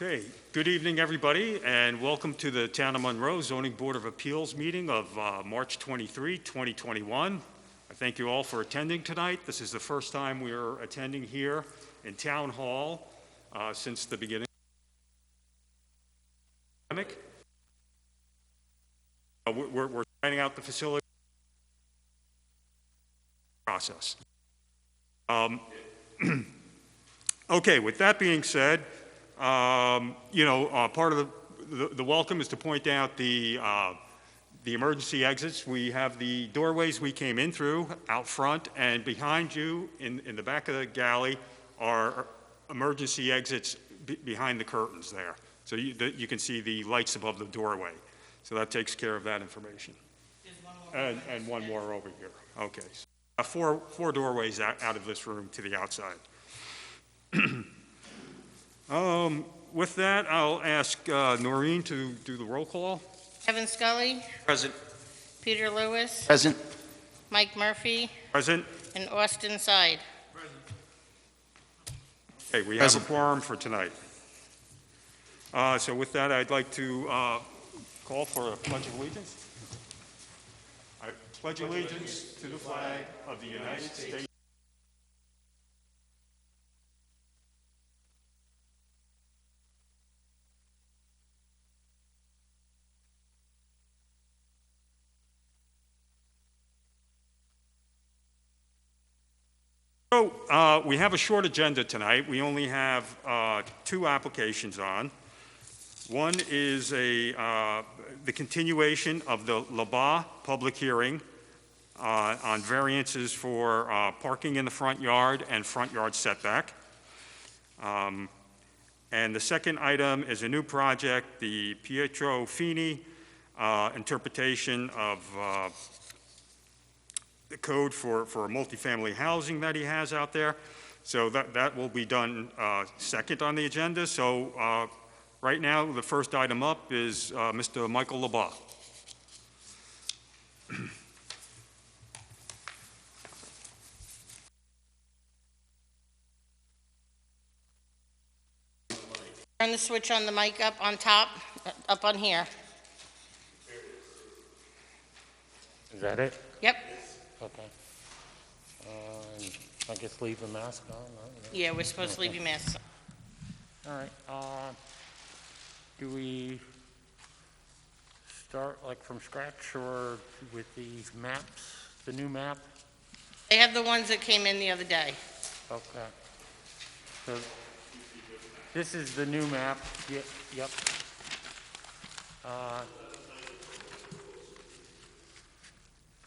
Okay, good evening, everybody, and welcome to the Town of Monroe Zoning Board of Appeals meeting of March 23, 2021. I thank you all for attending tonight. This is the first time we are attending here in Town Hall since the beginning of the pandemic. We're trying out the facility process. Okay, with that being said, part of the welcome is to point out the emergency exits. We have the doorways we came in through out front, and behind you in the back of the galley are emergency exits behind the curtains there. So you can see the lights above the doorway. So that takes care of that information. And one more over here. Okay. So, four doorways out of this room to the outside. With that, I'll ask Noreen to do the roll call. Kevin Scully. Present. Peter Lewis. Present. Mike Murphy. Present. And Austin Side. Okay, we have a quorum for tonight. So with that, I'd like to call for a pledge of allegiance. I pledge allegiance to the flag of the United States. So we have a short agenda tonight. We only have two applications on. One is the continuation of the Tzba public hearing on variances for parking in the front yard and front yard setback. And the second item is a new project, the Pietro Fini interpretation of the code for multifamily housing that he has out there. So that will be done second on the agenda. So right now, the first item up is Mr. Michael Tzba. Turn the switch on the mic up on top, up on here. Is that it? Yep. Okay. I guess leave the mask on, right? Yeah, we're supposed to leave your mask on. All right. Do we start like from scratch or with these maps, the new map? They have the ones that came in the other day. Okay. So this is the new map. Yep.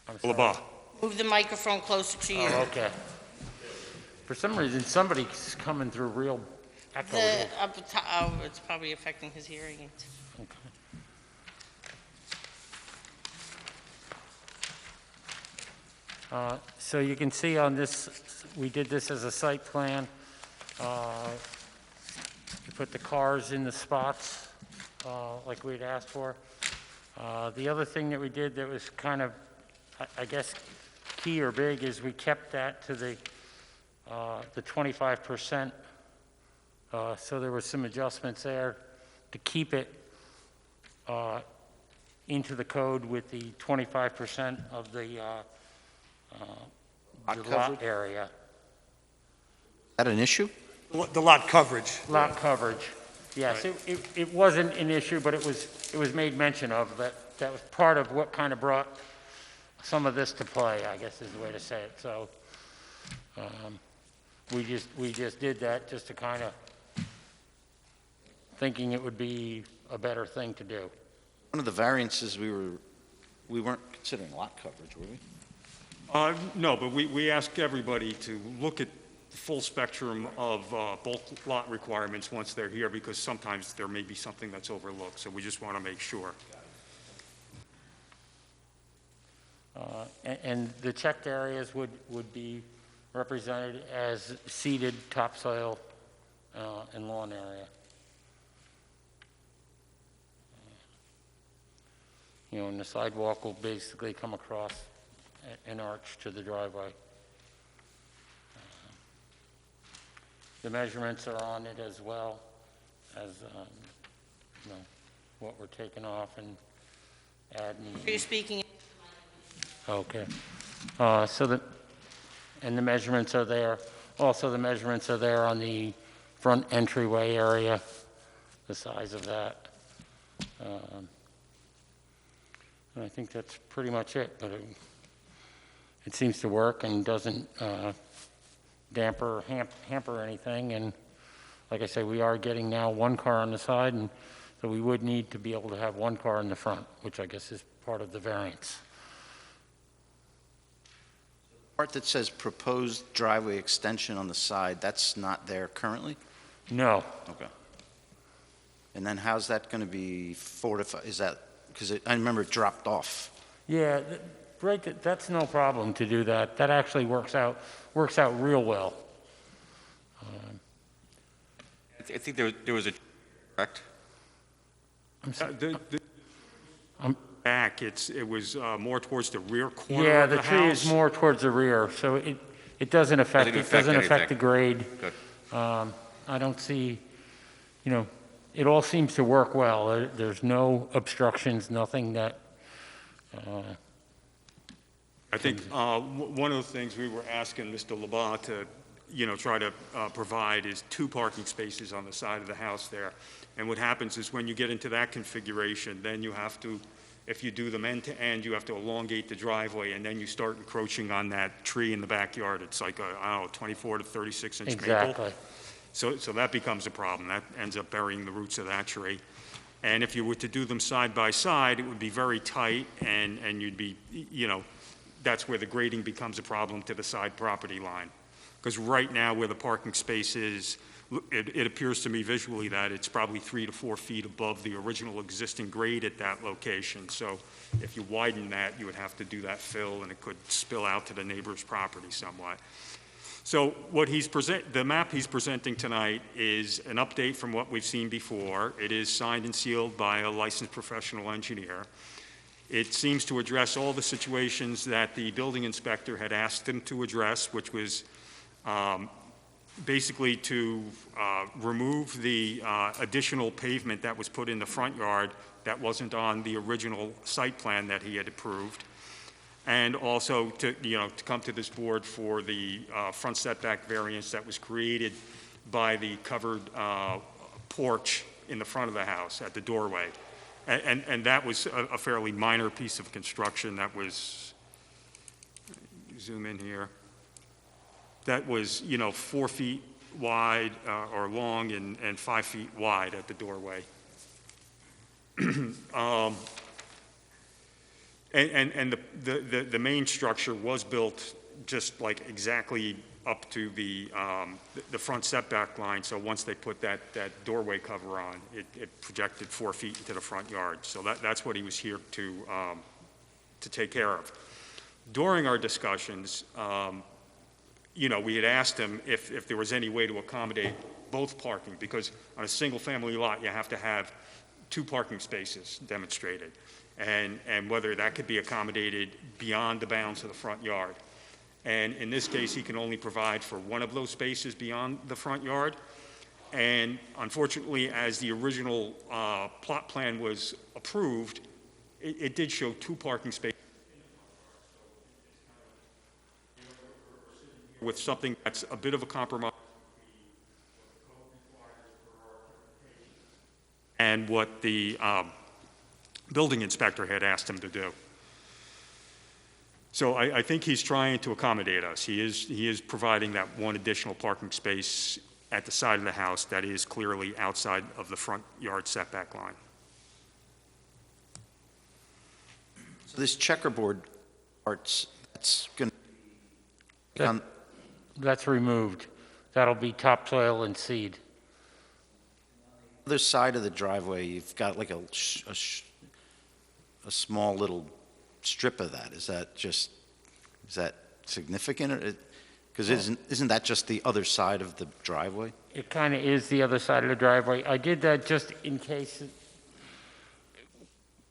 I'm sorry. Tzba. Move the microphone closer to you. Oh, okay. For some reason, somebody's coming through real echo. Up the top, oh, it's probably affecting his hearing aids. Okay. So you can see on this, we did this as a site plan. You put the cars in the spots like we'd asked for. The other thing that we did that was kind of, I guess, key or big is we kept that to the 25%. So there was some adjustments there to keep it into the code with the 25% of the lot area. Is that an issue? The lot coverage. Lot coverage. Yes, right. It wasn't an issue, but it was made mention of that was part of what kind of brought some of this to play, I guess is the way to say it. So we just did that just to kind of thinking it would be a better thing to do. One of the variances we weren't considering lot coverage, were we? No, but we ask everybody to look at the full spectrum of bulk lot requirements once they're here, because sometimes there may be something that's overlooked, so we just want to make sure. And the checked areas would be represented as seeded topsoil and lawn area. And the sidewalk will basically come across an arch to the driveway. The measurements are on it as well. as, you know, what we're taking off and adding. Are you speaking? Okay. And the measurements are there. Also, the measurements are there on the front entryway area, the size of that. And I think that's pretty much it, but it seems to work and doesn't damper or hamper anything. And like I say, we are getting now one car on the side, and so we would need to be able to have one car in the front, which I guess is part of the variance. Part that says proposed driveway extension on the side, that's not there currently? No, Okay. And then how's that going to be fortified? Is that, because I remember it dropped off. yeah, that's no problem to do that. That actually works out real well. I think there was a, correct? Back, it was more towards the rear corner Yeah, of the the tree is house. more towards the rear, so it doesn't affect anything. the grade. Good. I don't see, you know, it all seems to work well. There's no obstructions, nothing that, I think one of the things we were asking Mr. Labat to, try to provide is 2 parking spaces on the side of the house there. And what happens is when you get into that configuration, then you have to, if you do them end to end, you have to elongate the driveway, and then you start encroaching on that tree in the backyard. It's like a 24 to 36 inch maple. exactly. So that becomes a problem. That ends up burying the roots of that tree. And if you were to do them side by side, it would be very tight, and you'd be, that's where the grading becomes a problem to the side property line. Because right now, where the parking space is, it appears to me visually that it's probably 3 to 4 feet above the original existing grade at that location. So if you widen that, you would have to do that fill, and it could spill out to the neighbor's property somewhat. So the map he's presenting tonight is an update from what we've seen before. It is signed and sealed by a licensed professional engineer. It seems to address all the situations that the building inspector had asked him to address, which was basically to remove the additional pavement that was put in the front yard that wasn't on the original site plan that he had approved, and also to come to this board for the front setback variance that was created by the covered porch in the front of the house at the doorway. And that was a fairly minor piece of construction that was, zoom in here, that was, 4 feet wide or long and 5 feet wide at the doorway. And the main structure was built just like exactly up to the front setback line. So once they put that doorway cover on, it projected 4 feet into the front yard. So that's what he was here to take care of. During our discussions, we had asked him if there was any way to accommodate both parking, because on a single-family lot, you have to have 2 parking spaces demonstrated, and whether that could be accommodated beyond the bounds of the front yard. And in this case, he can only provide for one of those spaces beyond the front yard. And unfortunately, as the original plot plan was approved, it did show 2 parking spaces with something that's a bit of a compromise and what the building inspector had asked him to do. So I think he's trying to accommodate us. He is providing that one additional parking space at the side of the house that is clearly outside of the front yard setback line. So this checkerboard parts, that's going to... That's removed. That'll be topsoil and seed. other side of the driveway, you've got like a small little strip of that. Is that significant? Because isn't that just the other side of the driveway? It kind of is the other side of the driveway. I did that just in case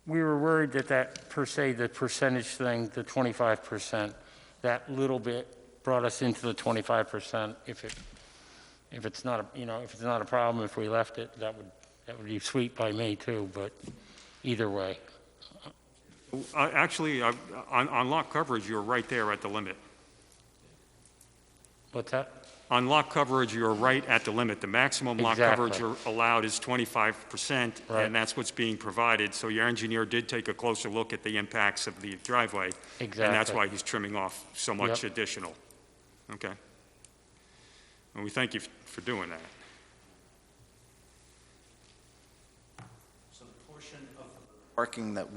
we were worried that per se, the percentage thing, the 25%, that little bit brought us into the 25% if if it's not, if it's not a problem, if we left it, that would be sweet by me too, but either way. Actually, on lot coverage, you're right there at the limit. What's that? On lot coverage, you're right at the limit. The maximum lot Exactly. coverage allowed is 25%, Right. and that's what's being provided. So your engineer did take a closer look at the impacts of the driveway. And that's Exactly. why he's trimming off so much Yep. additional. Okay. And we thank you for doing that. So the portion of parking that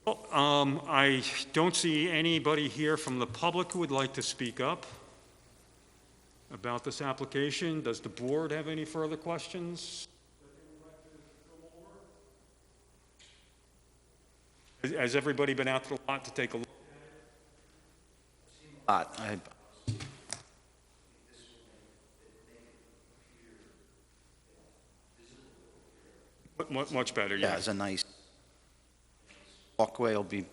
Well, I don't see anybody here from the public who would like to speak up about this application. Does the board have any further questions? Has everybody been out to the lot to take a look? lot, Much better, yeah, yeah. it's a nice walkway will be,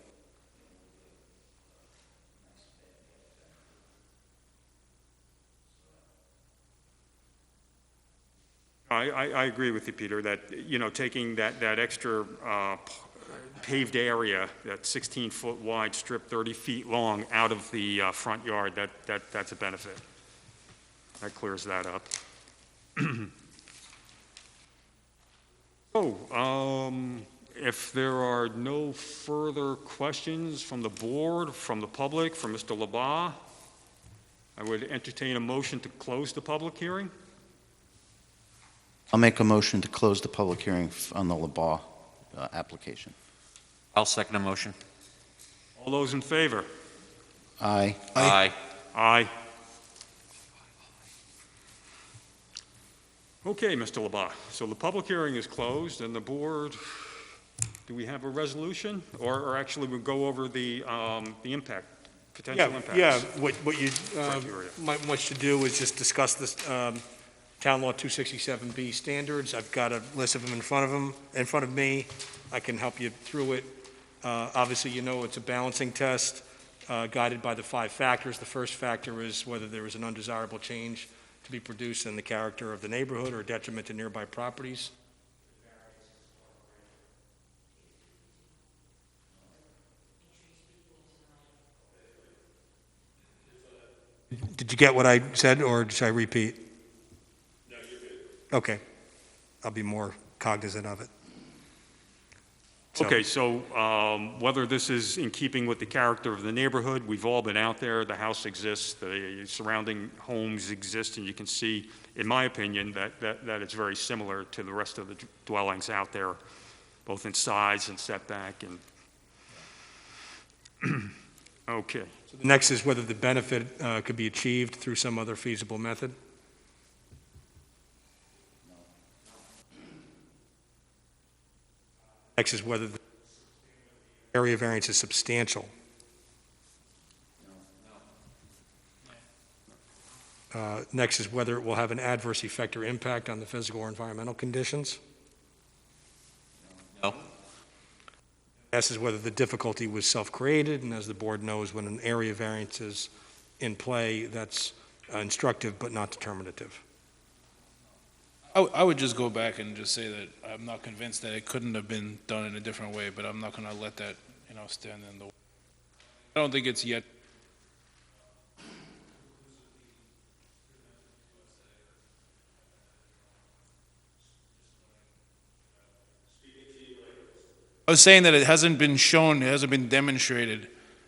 I agree with you, Peter, that, taking that extra paved area, that 16-foot wide strip, 30 feet long, out of the front yard, that's a benefit. That clears that up. If there are no further questions from the board, from the public, from Mr. LeBas, I would entertain a motion to close the public hearing. I'll make a motion to close the public hearing on the LeBas application. I'll second the motion. All those in favor? Aye. Aye. Aye. Okay, Mr. LeBas, so the public hearing is closed, and the board, do we have a resolution? Or actually, we'll go over the impact, potential impacts? Yeah, what you Criteria. might want you to do is just discuss this Town Law 267B standards. I've got a list of them in front of me. I can help you through it. Obviously, it's a balancing test guided by the 5 factors. The first factor is whether there is an undesirable change to be produced in the character of the neighborhood or detriment to nearby properties. Did you get what I said, or should I repeat? No, you're good. Okay. I'll be more cognizant of it. So- Okay, so whether this is in keeping with the character of the neighborhood, we've all been out there, the house exists, the surrounding homes exist, and you can see, in my opinion, that it's very similar to the rest of the dwellings out there, both in size and setback, and, okay. The next is whether the benefit could be achieved through some other feasible method. Next is whether the area variance is substantial. Next is whether it will have an adverse effect or impact on the physical or environmental conditions. No. S is whether the difficulty was self-created, and as the board knows, when an area variance is in play, that's instructive but not determinative. I would just go back and just say that I'm not convinced that it couldn't have been done in a different way, but I'm not going to let that, stand in the way. I don't think it's yet. I was saying that it hasn't been shown, it hasn't been demonstrated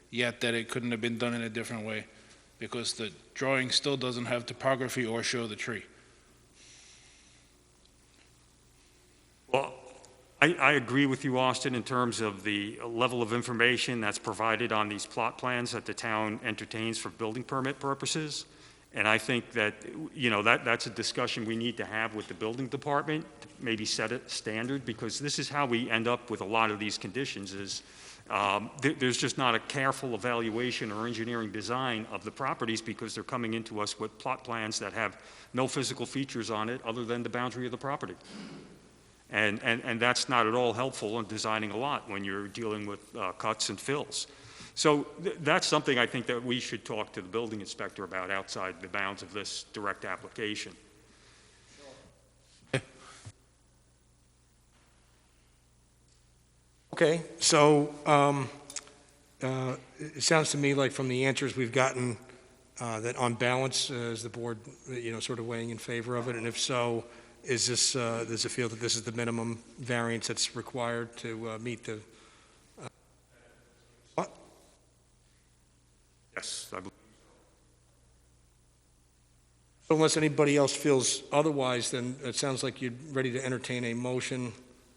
yet that it couldn't have been done in a different way, because the drawing still doesn't have topography or show the tree. Well, I agree with you, Austin, in terms of the level of information that's provided on these plot plans that the town entertains for building permit purposes. And I think that, that's a discussion we need to have with the building department, maybe set a standard, because this is how we end up with a lot of these conditions is, There's just not a careful evaluation or engineering design of the properties because they're coming into us with plot plans that have no physical features on it other than the boundary of the property. And that's not at all helpful in designing a lot when you're dealing with cuts and fills. So that's something I think that we should talk to the building inspector about outside the bounds of this direct application. Okay, so it sounds to me like from the answers we've gotten, that on balance, is the board, sort of weighing in favor of it? And if so, is this, does it feel that this is the minimum variance that's required to meet the? Yes, I believe. Unless anybody else feels otherwise, then it sounds like you're ready to entertain a motion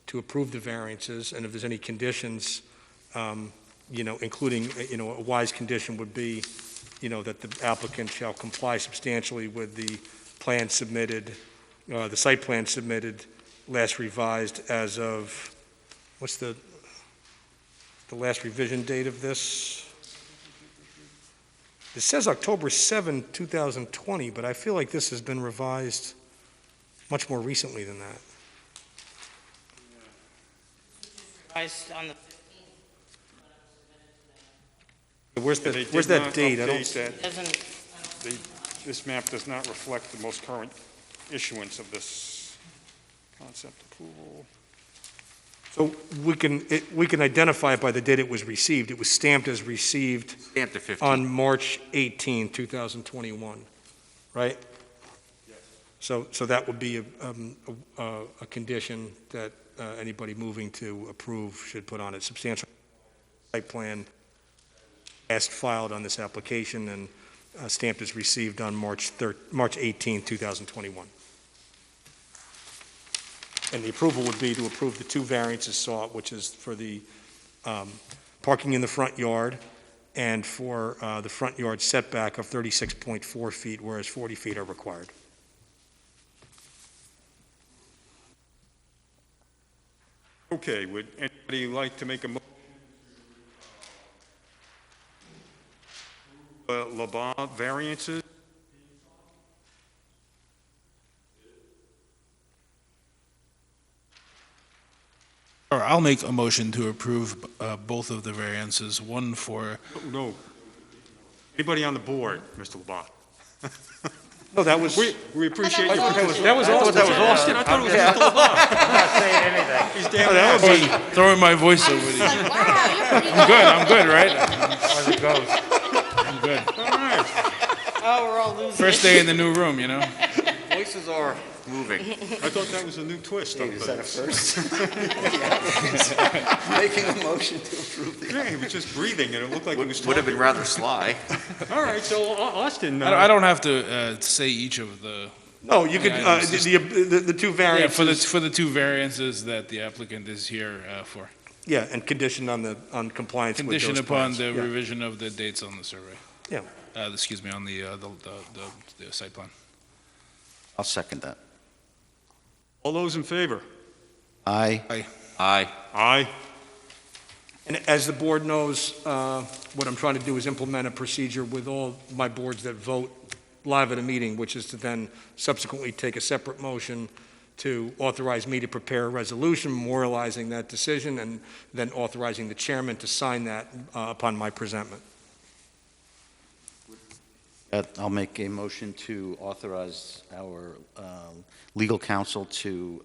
to approve the variances, and if there's any conditions, including, a wise condition would be, that the applicant shall comply substantially with the plan submitted, the site plan submitted, last revised as of, what's the last revision date of this? It says October 7, 2020, but I feel like this has been revised much more recently than that. Revised on the Where's They did that not date? I update don't, that. doesn't, This map does not reflect the most current issuance of this concept approval. so we can identify it by the date it was received. It was stamped as received Stamped at 15. on March 18, 2021, right? Yes. So that would be a condition that anybody moving to approve should put on it. Substantial site plan as filed on this application and stamped as received on March 18, 2021. And the approval would be to approve the two variances sought, which is for the parking in the front yard and for the front yard setback of 36.4 feet, whereas 40 feet are required. Okay, would anybody like to make a motion? Laban variances? Or I'll make a motion to approve both of the variances, one for, No. Anybody on the board, Mr. Laban? No, that was, We appreciate I you. thought that was that was Austin. Austin, I thought it was Mr. Laban. I'm not saying anything. He's damn right. throwing my voice over these. like, wow, you're pretty I'm good, right? As it goes. I'm good. All right. Oh, we're all losing. First day in the new room, Voices are moving. I thought that was a new twist on Is that a things. first? Making a motion to approve the. Yeah, he was just breathing, and it looked like he was Would have been talking. rather sly. All right, so Austin, I don't have to say each of the, No, you could, Yeah, it's just- the two yeah, variances. for the two variances that the applicant is here for. Yeah, and conditioned on compliance with those Conditioned upon plans. the Yeah. revision of the dates on the survey. Yeah. Excuse me, on the site plan. I'll second that. all those in favor? Aye. Aye. Aye. And as the board knows, what I'm trying to do is implement a procedure with all my boards that vote live at a meeting, which is to then subsequently take a separate motion to authorize me to prepare a resolution memorializing that decision and then authorizing the chairman to sign that upon my presentment. I'll make a motion to authorize our legal counsel to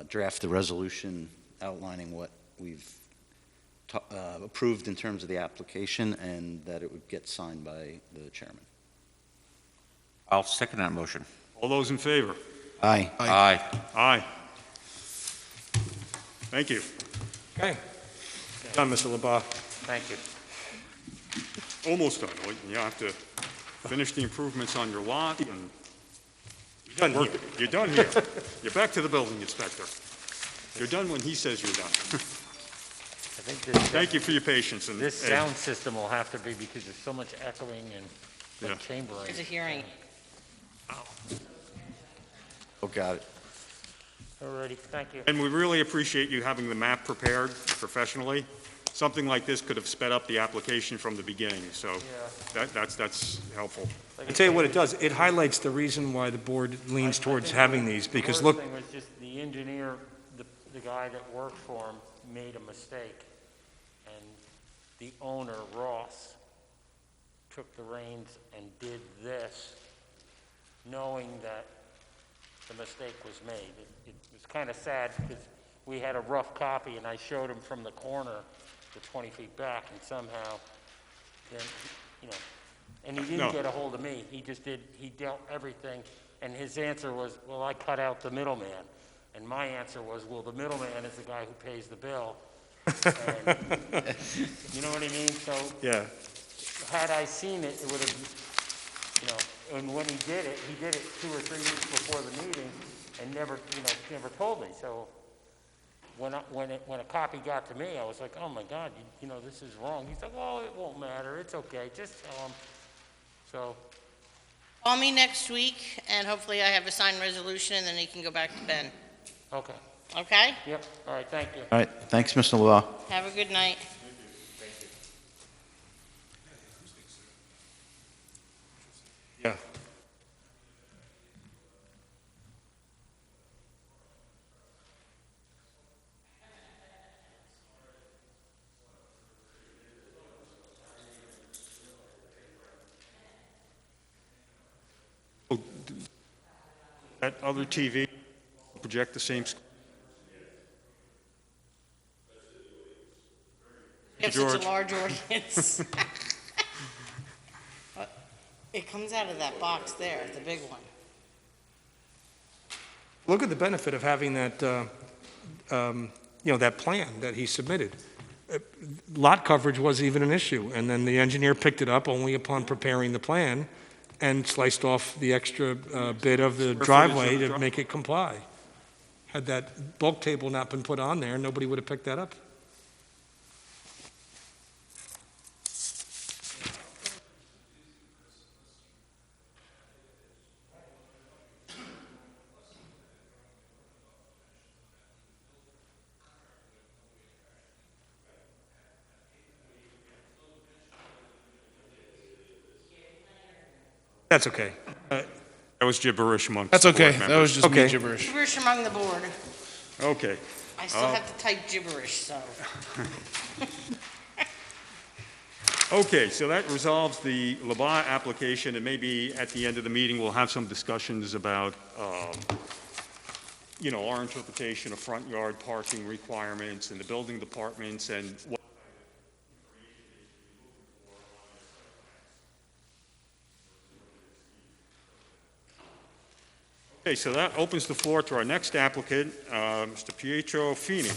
draft the resolution outlining what we've approved in terms of the application and that it would get signed by the chairman. I'll second that motion. All those in favor? Aye. Aye. Aye. Thank you. Okay. Done, Mr. LeBar. Thank you. Almost done. Well, you have to finish the improvements on your lot and Done work. here. You're done here. You're back to the building inspector. You're done when he says you're done. I think this, Thank you for your patience. And this sound system will have to be, because there's so much echoing and Yeah. chambering. There's a hearing. Oh, got it. Alrighty, thank you. And we really appreciate you having the map prepared professionally. something like this could have sped up the application from the beginning, so that's helpful. I'll tell you what it does, it highlights the reason why the board leans towards having these, because look, The worst thing was just the engineer, the guy that worked for him, made a mistake. And the owner, Ross, took the reins and did this, knowing that the mistake was made. It was kind of sad because we had a rough copy and I showed him from the corner, the 20 feet back, and somehow, then, you know, and he didn't No. get a hold of me. He just did, he dealt everything, and his answer was, well, I cut out the middleman. And my answer was, well, the middleman is the guy who pays the bill. And, you know what I mean? So Yeah. had I seen it, it would have, you know, and when he did it 2 or 3 weeks before the meeting and never told me. So when a copy got to me, I was like, oh my God, you know, this is wrong. He's like, oh, it won't matter. It's okay. Just tell him. So, Call me next week, and hopefully I have a signed resolution, and then he can go back to Ben. okay. Okay? Yep. All right. Thank you. All right, thanks, Mr. Law. Have a good night. yeah. That other TV project the same, You have such George. a large audience. It comes out of that box there, the big one. Look at the benefit of having that, that plan that he submitted. Lot coverage wasn't even an issue, and then the engineer picked it up only upon preparing the plan and sliced off the extra bit of the Square footage driveway of the to make it comply. Had that bulk table not been put on there, nobody would have picked that up. That's okay. that was gibberish amongst That's the board okay. That members. was just me Okay. gibberish. Gibberish among the board. Okay. I still have to type gibberish, so. Okay, so that resolves the Labat application, and maybe at the end of the meeting, we'll have some discussions about, our interpretation of front yard parking requirements and the building departments and what. Okay, so that opens the floor to our next applicant, Mr. Pietro Fini.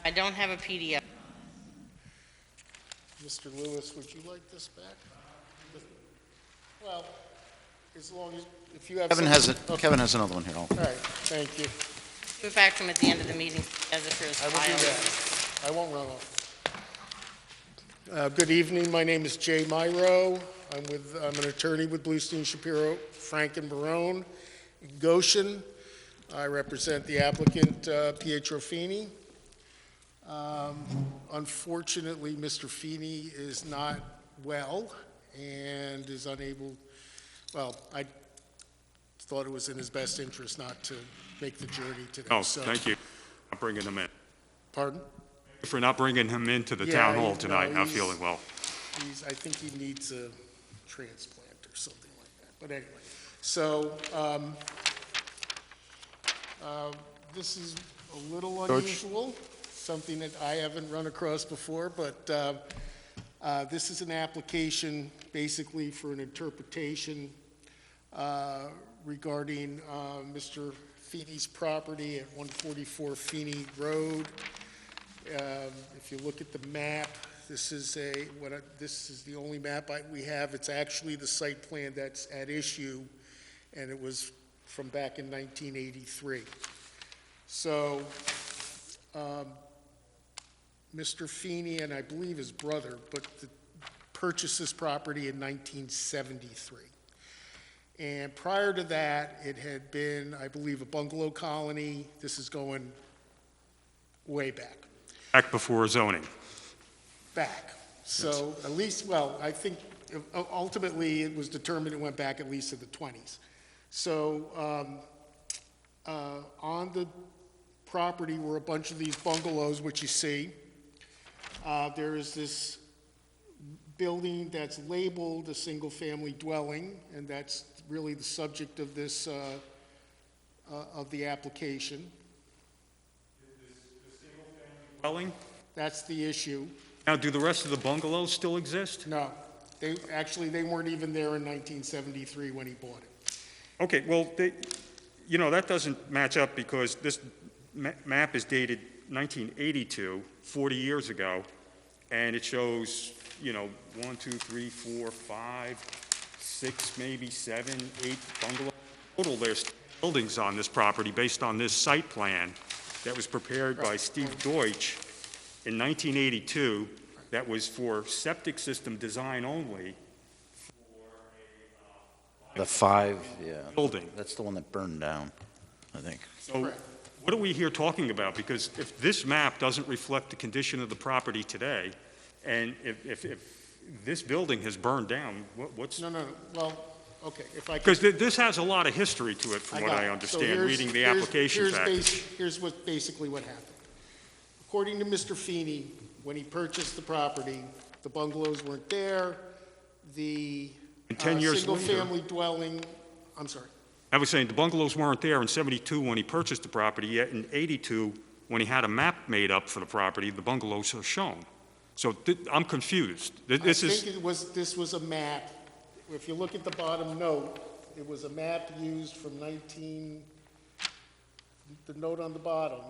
I don't have a PDF. Mr. Lewis, would you like this back? Well, as long as, if you have. Kevin has something- Kevin has another one here. All right, thank you. Give it back to him at the end of the meeting as if it was I will do filed. that. I won't run off. Good evening, my name is Jay Monroe. I'm an attorney with Bluestein, Shapiro, Frank and Barone in Goshen. I represent the applicant, Pietro Fini. Unfortunately, Mr. Fini is not well and is unable, well, I thought it was in his best interest not to make the journey today. Oh, So- thank you for bringing him in. Pardon? For not bringing him into the Yeah, town hall no, tonight, not he's- feeling well. I think he needs a transplant or something like that. But anyway, so this is a little unusual, something that I haven't run across before, but this is an application basically for an interpretation regarding Mr. Feeney's property at 144 Feeney Road. If you look at the map, this is the only map we have. It's actually the site plan that's at issue, and it was from back in 1983. So, Mr. Feeney and I believe his brother, purchased this property in 1973. And prior to that, it had been, I believe, a bungalow colony. This is going way back. Back before zoning. Back. So at least, well, I think ultimately it was determined it went back at least to the 20s. So on the property were a bunch of these bungalows, which you see. There is this building that's labeled a single-family dwelling, and that's really the subject of this, of the application. Dwelling? That's the issue. Now, do the rest of the bungalows still exist? No, they weren't even there in 1973 when he bought it. Okay, well, that doesn't match up because this map is dated 1982, 40 years ago, and it shows, 1, 2, 3, 4, 5, 6, maybe 7, 8 bungalows. Total, there's buildings on this property based on this site plan that was prepared by Steve Deutsch in 1982, that was for septic system design only. The 5, yeah. Building. That's the one that burned down, I think. So what are we here talking about? Because if this map doesn't reflect the condition of the property today, and if this building has burned down, what's... No, well, okay, if I could... Because this has a lot of history to it, from what I understand, reading the application package. Here's basically what happened. According to Mr. Feeney, when he purchased the property, the bungalows weren't there, the And 10 years later... single-family dwelling, I'm sorry. I was saying, the bungalows weren't there in 72 when he purchased the property, yet in 82, when he had a map made up for the property, the bungalows are shown. So I'm confused. This was a map. If you look at the bottom note, it was a map used from the note on the bottom.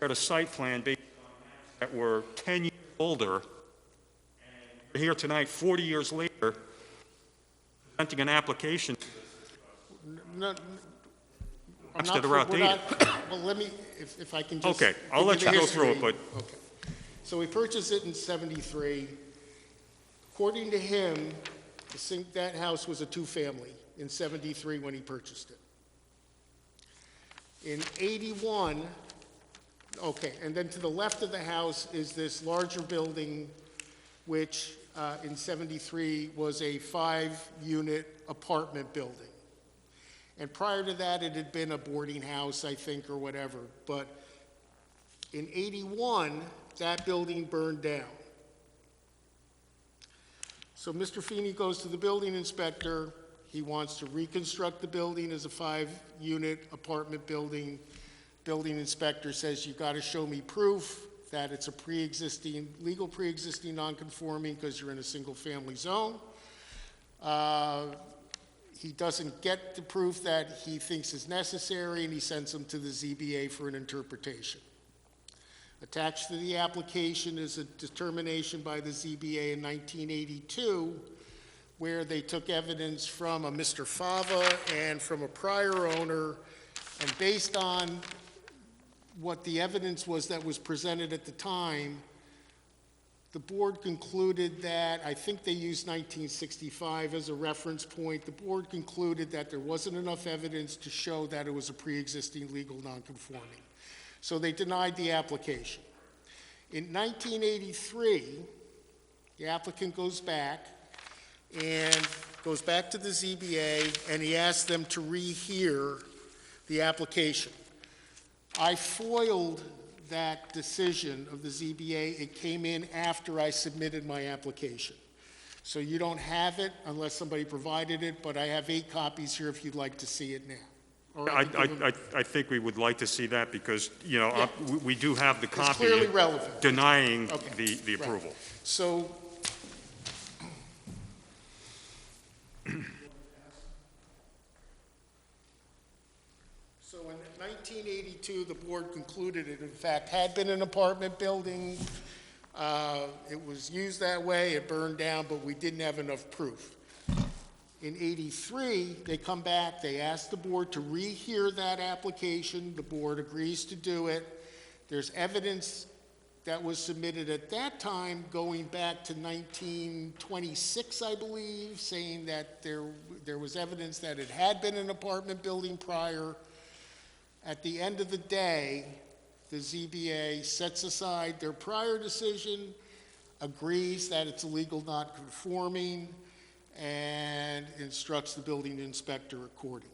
At a site plan based on maps that were 10 years older, and we're here tonight, 40 years later, presenting an application No, maps that are outdated. well, let me, if I can just... Okay, I'll let you the go through it, history. but Okay. So we purchased it in 73. According to him, that house was a two-family in 73 when he purchased it. In 81, okay, and then to the left of the house is this larger building, which in 73 was a 5-unit apartment building. And prior to that, it had been a boarding house, I think, or whatever. But in 81, that building burned down. So Mr. Feeney goes to the building inspector. He wants to reconstruct the building as a 5-unit apartment building. Building inspector says, you've got to show me proof that it's a legal pre-existing non-conforming because you're in a single-family zone. He doesn't get the proof that he thinks is necessary, and he sends him to the ZBA for an interpretation. Attached to the application is a determination by the ZBA in 1982 where they took evidence from a Mr. Fava and from a prior owner, and based on what the evidence was that was presented at the time, the board concluded that, I think they used 1965 as a reference point, the board concluded that there wasn't enough evidence to show that it was a pre-existing legal nonconforming. So they denied the application. In 1983, the applicant goes back to the ZBA, and he asks them to rehear the application. I foiled that decision of the ZBA. It came in after I submitted my application. So you don't have it unless somebody provided it, but I have 8 copies here if you'd like to see it now. Or I think we would like to see that because, we do have the copy. It's clearly relevant. Denying Okay. the approval. Right. So 1982, the board concluded it in fact had been an apartment building. It was used that way, it burned down, but we didn't have enough proof. In '83, they come back, they ask the board to rehear that application. The board agrees to do it. There's evidence that was submitted at that time, going back to 1926, I believe, saying that there was evidence that it had been an apartment building prior. At the end of the day, the ZBA sets aside their prior decision, agrees that it's illegal non-conforming, and instructs the building inspector accordingly.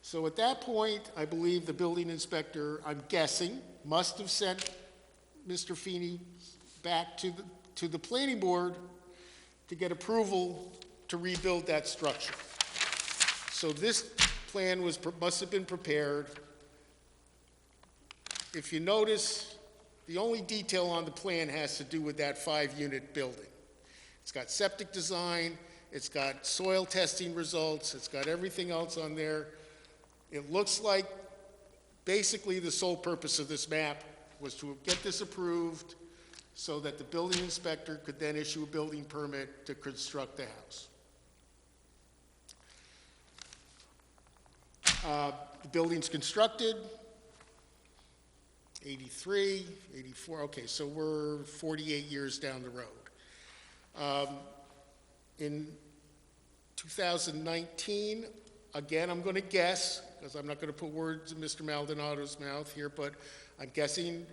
So at that point, I believe the building inspector, I'm guessing, must have sent Mr. Feeney back to the planning board to get approval to rebuild that structure. So this plan must have been prepared. If you notice, the only detail on the plan has to do with that 5-unit building. It's got septic design, it's got soil testing results, it's got everything else on there. It looks like basically the sole purpose of this map was to get this approved so that the building inspector could then issue a building permit to construct the house. The building's constructed, 83, 84, okay, so we're 48 years down the road. In 2019, again, I'm going to guess, because I'm not going to put words in Mr. Maldonado's mouth here, but I'm guessing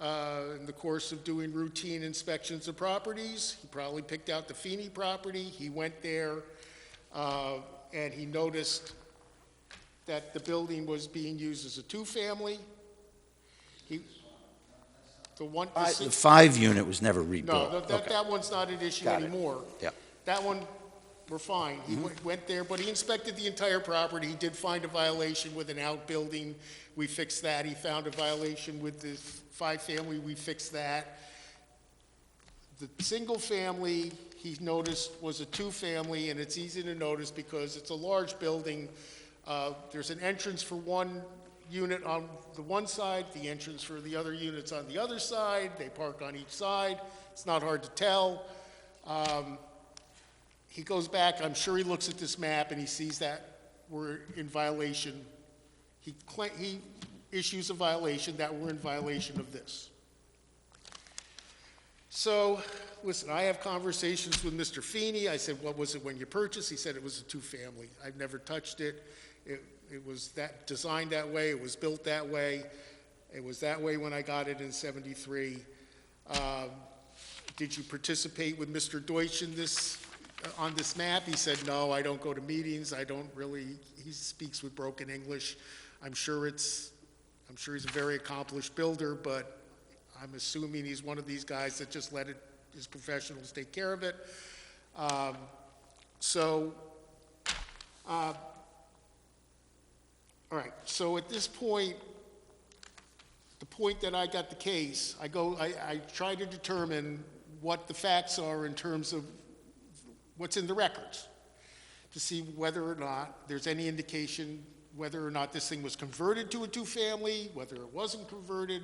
in the course of doing routine inspections of properties, he probably picked out the Feeney property. He went there, and he noticed that the building was being used as a 2-family. The 5-unit was never rebuilt. No, that one's not an issue anymore. Yeah. That one, we're fine. He went there, but he inspected the entire property. He did find a violation with an outbuilding. We fixed that. He found a violation with the 5-family. We fixed that. The single family, he noticed, was a 2-family, and it's easy to notice because it's a large building. There's an entrance for one unit on the one side, the entrance for the other units on the other side. They park on each side. It's not hard to tell. He goes back, I'm sure he looks at this map and he sees that we're in violation. He issues a violation that we're in violation of this. So, listen, I have conversations with Mr. Feeney. I said, what was it when you purchased? He said it was a 2-family. I've never touched it. It was designed that way. It was built that way. It was that way when I got it in '73. Did you participate with Mr. Deutsch on this map? He said, no, I don't go to meetings. I don't really, he speaks with broken English. I'm sure he's a very accomplished builder, but I'm assuming he's one of these guys that just let his professionals take care of it. All right, so at this point, the point that I got the case, I try to determine what the facts are in terms of what's in the records to see whether or not there's any indication whether or not this thing was converted to a 2-family, whether it wasn't converted.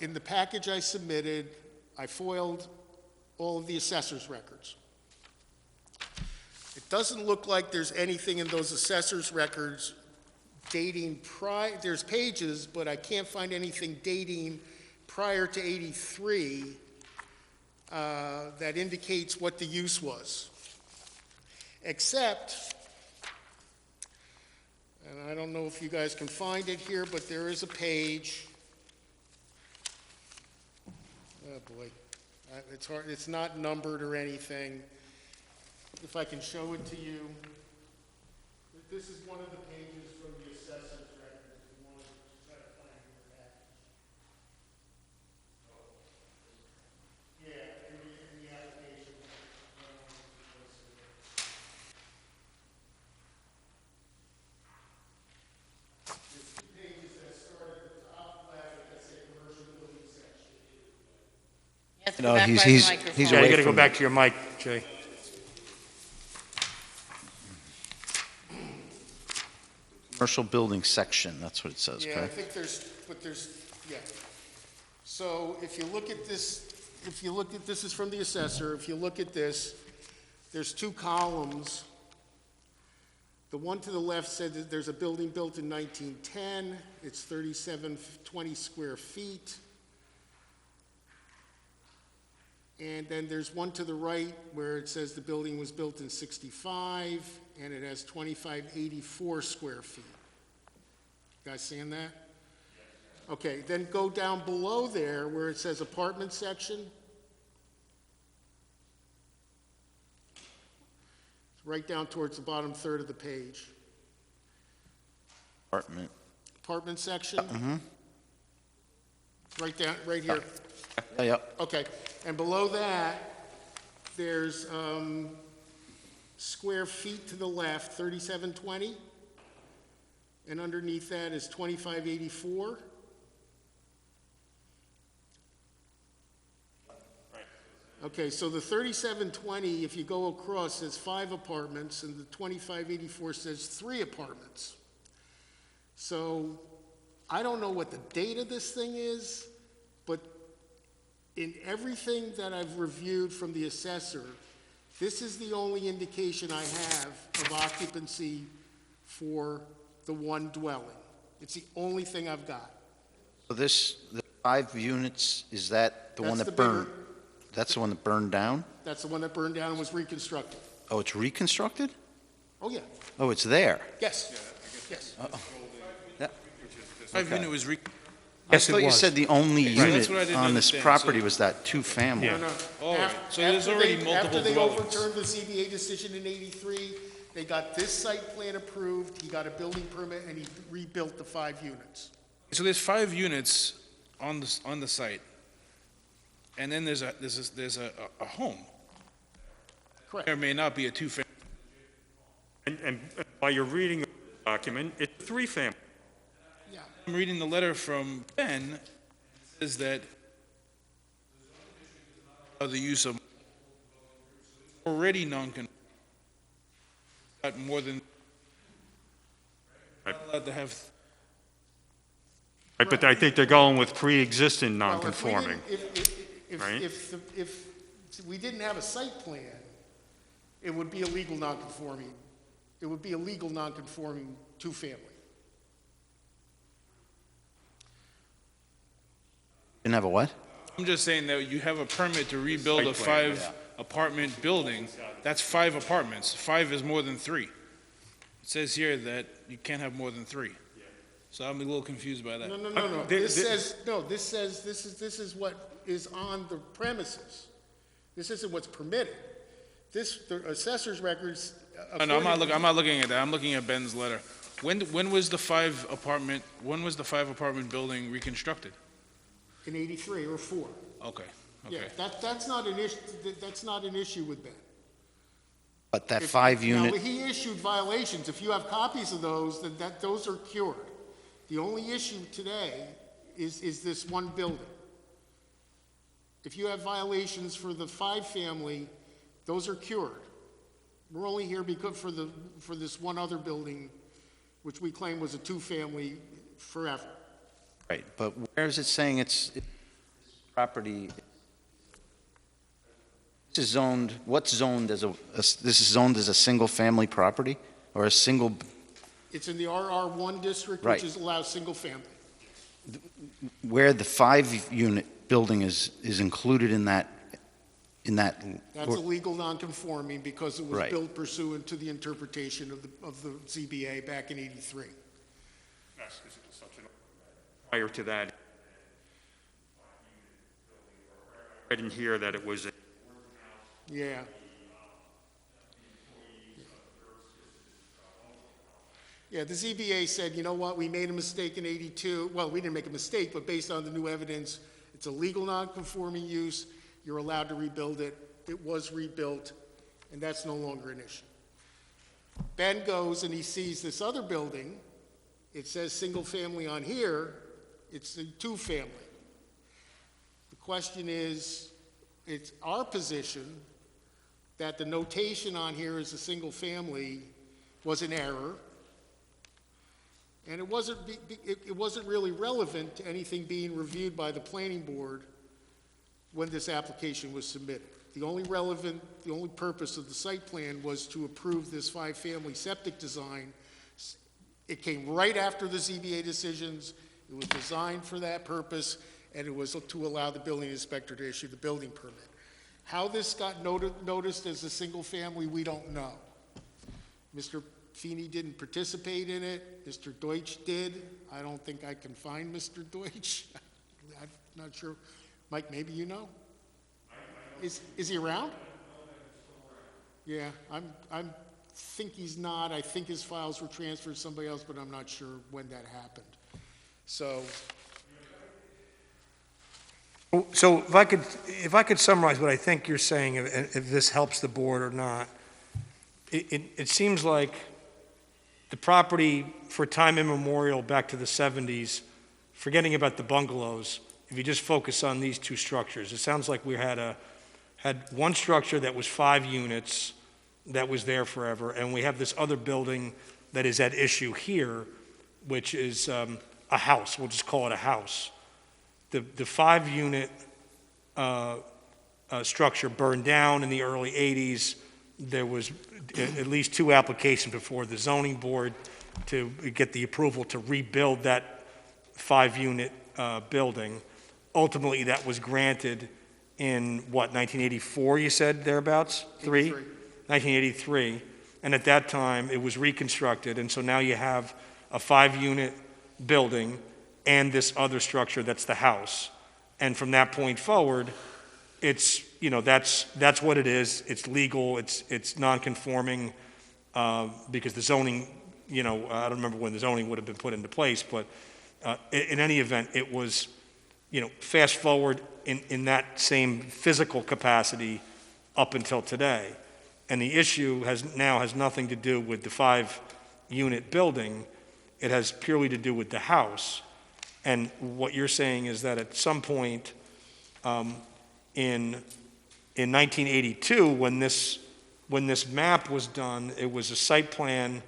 In the package I submitted, I foiled all of the assessor's records. It doesn't look like there's anything in those assessor's records dating there's pages, but I can't find anything dating prior to '83 that indicates what the use was. Except, and I don't know if you guys can find it here, but there is a page. Oh boy, it's hard, it's not numbered or anything. If I can show it to you. This is one of the pages from the assessor's record, if you want to try to find your package. Yeah, in the application. There's 2 pages that start at the top left that say commercial building section. You have to No, go back he's- by the he's- microphone. he's Yeah, away you got to go from back to your mic, Jay. Commercial building section, that's what it says, Yeah, I correct? think yeah. So if you look at this, this is from the assessor, if you look at this, there's two columns. The one to the left said that there's a building built in 1910, it's 3720 square feet. And then there's one to the right where it says the building was built in 65, and it has 2584 square feet. You guys seeing that? Okay, then go down below there where it says apartment section. It's right down towards the bottom third of the page. Apartment section. Right down, right here. Yeah, Okay, and below that, there's square feet to the left, 3720. And underneath that is 2584. Okay, so the 3720, if you go across, says 5 apartments, and the 2584 says 3 apartments. So I don't know what the date of this thing is, but in everything that I've reviewed from the assessor, this is the only indication I have of occupancy for the one dwelling. It's the only thing I've got. so the 5 units, is that the one That's that the burned? bigger- That's the one that burned down? That's the one that burned down and was reconstructed. Oh, it's reconstructed? Oh, yeah, Oh, it's there? yes, yes. 5 unit was I Yes, it thought you was. said the only that's unit what I didn't on this understand, property so- was that two-family. Yeah. No, no. All right, so there's After already they- multiple After they dwellings. overturned the ZBA decision in 83, they got this site plan approved, he got a building permit, and he rebuilt the 5 units. So there's 5 units on the site, and then there's a home. Correct. There may not be a two-family. And while you're reading the document, it's 3-family. Yeah. I'm reading the letter from Ben, it says that the use of already non-conforming. Got more than, Right. not allowed to have, Right, but I think they're going with pre-existing Well, if we non-conforming. didn't- right? If we didn't have a site plan, it would be a legal non-conforming, it would be a legal non-conforming 2-family. Didn't have a what? I'm just saying that you have a permit to rebuild a Site plan, 5-apartment building. That's 5 apartments. 5 is more than 3. It says here that you can't have more than 3. So I'm a little confused by that. No. This is what is on the premises. This isn't what's permitted. The assessor's records. No, I'm not looking at that. I'm looking at Ben's letter. When was the 5-apartment building reconstructed? In 83 or 4. Okay, Yeah, okay. that's not an issue, that's not an issue with Ben. But that Now, 5-unit, he issued violations. If you have copies of those, then those are cured. The only issue today is this one building. If you have violations for the 5-family, those are cured. We're only here because for this one other building, which we claim was a 2-family forever. right, but where is it saying it's property? This is zoned, what's zoned as this is zoned as a single-family property? Or a single, It's in the RR1 district, Right. which allows single-family. where the 5-unit building is included in that, That's a legal non-conforming because it was Right. built pursuant to the interpretation of the ZBA back in 83. Prior to that, I didn't hear that it was, Yeah. Yeah, the ZBA said, you know what, we made a mistake in 82. Well, we didn't make a mistake, but based on the new evidence, it's a legal non-conforming use. You're allowed to rebuild it. It was rebuilt, and that's no longer an issue. Ben goes and he sees this other building. It says single-family on here. It's a 2-family. The question is, it's our position that the notation on here is a single family was an error, And it wasn't really relevant to anything being reviewed by the planning board when this application was submitted. The only purpose of the site plan was to approve this 5-family septic design. It came right after the ZBA decisions. It was designed for that purpose, and it was to allow the building inspector to issue the building permit. How this got noticed as a single family, we don't know. Mr. Feeney didn't participate in it. Mr. Deutsch did. I don't think I can find Mr. Deutsch. I'm not sure. Mike, maybe you know? Is he around? Yeah, I think he's not. I think his files were transferred to somebody else, but I'm not sure when that happened. So if I could summarize what I think you're saying, if this helps the board or not, it seems like the property for time immemorial back to the 70s, forgetting about the bungalows, if you just focus on these two structures, it sounds like we had one structure that was 5 units that was there forever, and we have this other building that is at issue here, which is a house. We'll just call it a house. The 5-unit structure burned down in the early 80s. There was at least 2 applications before the zoning board to get the approval to rebuild that 5-unit building. Ultimately, that was granted in, 1984, you said, thereabouts? 1983. And at that time, it was reconstructed, and so now you have a 5-unit building and this other structure that's the house. And from that point forward, it's, that's what it is. It's legal, it's non-conforming, because the zoning, I don't remember when the zoning would have been put into place, but in any event, it was, fast forward in that same physical capacity up until today. And the issue now has nothing to do with the 5-unit building. It has purely to do with the house. And what you're saying is that at some point in 1982, when this map was done, it was a site plan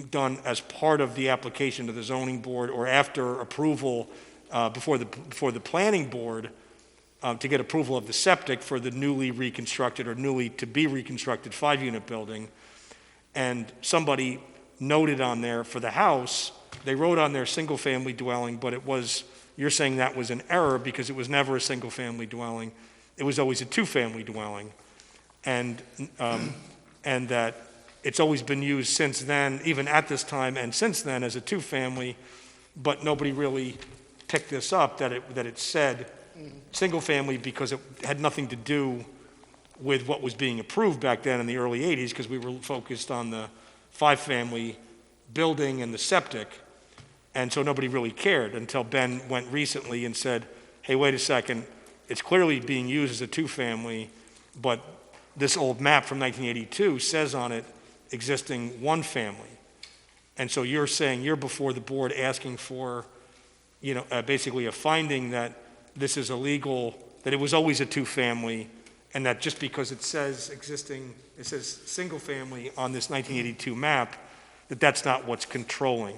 done as part of the application to the zoning board or after approval before the planning board to get approval of the septic for the newly reconstructed or newly to be reconstructed 5-unit building. And somebody noted on there for the house, they wrote on there single-family dwelling, but you're saying that was an error because it was never a single-family dwelling. It was always a 2-family dwelling. And that it's always been used since then, even at this time and since then, as a 2-family, but nobody really picked this up, that it said single-family because it had nothing to do with what was being approved back then in the early 80s because we were focused on the 5-family building and the septic. And so nobody really cared until Ben went recently and said, hey, wait a second, it's clearly being used as a 2-family, but this old map from 1982 says on it existing 1-family. And so you're saying you're before the board asking for, basically a finding that this is illegal, that it was always a 2-family, and that just because it says single-family on this 1982 map, that's not what's controlling.